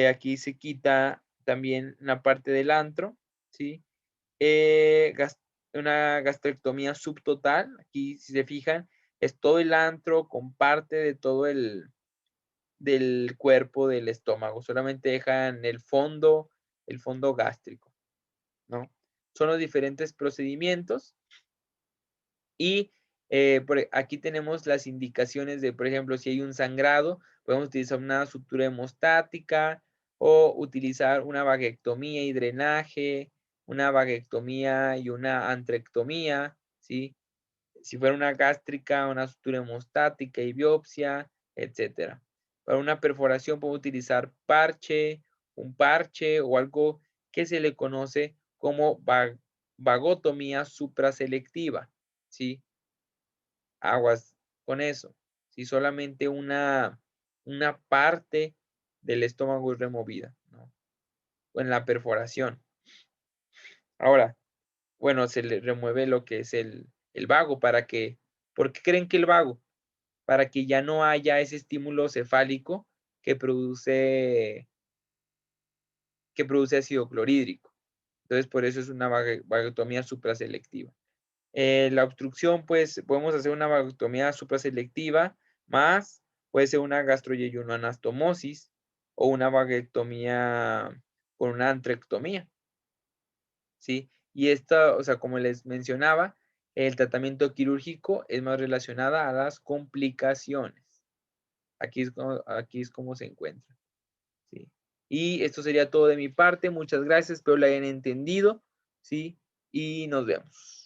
aquí se quita también la parte del antro, ¿sí? Una gastrectomía subtotal, aquí si se fijan, es todo el antro con parte de todo del cuerpo del estómago, solamente dejan el fondo gástrico, ¿no? Son los diferentes procedimientos y aquí tenemos las indicaciones de, por ejemplo, si hay un sangrado, podemos utilizar una sutura hemostática o utilizar una vaguectomía y drenaje, una vaguectomía y una antrectomía, ¿sí? Si fuera una gástrica, una sutura hemostática y biopsia, etcétera. Para una perforación puedo utilizar un parche o algo que se le conoce como vagotomía supraselectiva, ¿sí? Aguas con eso. Si solamente una parte del estómago es removida, ¿no? O en la perforación. Ahora, bueno, se le remueve lo que es el vago para que, ¿por qué creen que el vago? Para que ya no haya ese estímulo cefálico que produce ácido clorhídrico. Entonces, por eso es una vagotomía supraselectiva. La obstrucción, pues, podemos hacer una vagotomía supraselectiva más, puede ser una gastroyeyunoanastomosis o una vagotomía con una antrectomía, ¿sí? Y esta, o sea, como les mencionaba, el tratamiento quirúrgico es más relacionada a las complicaciones. Aquí es como se encuentra. ¿Sí? Y esto sería todo de mi parte. Muchas gracias, espero lo hayan entendido. ¿Sí? Y nos vemos.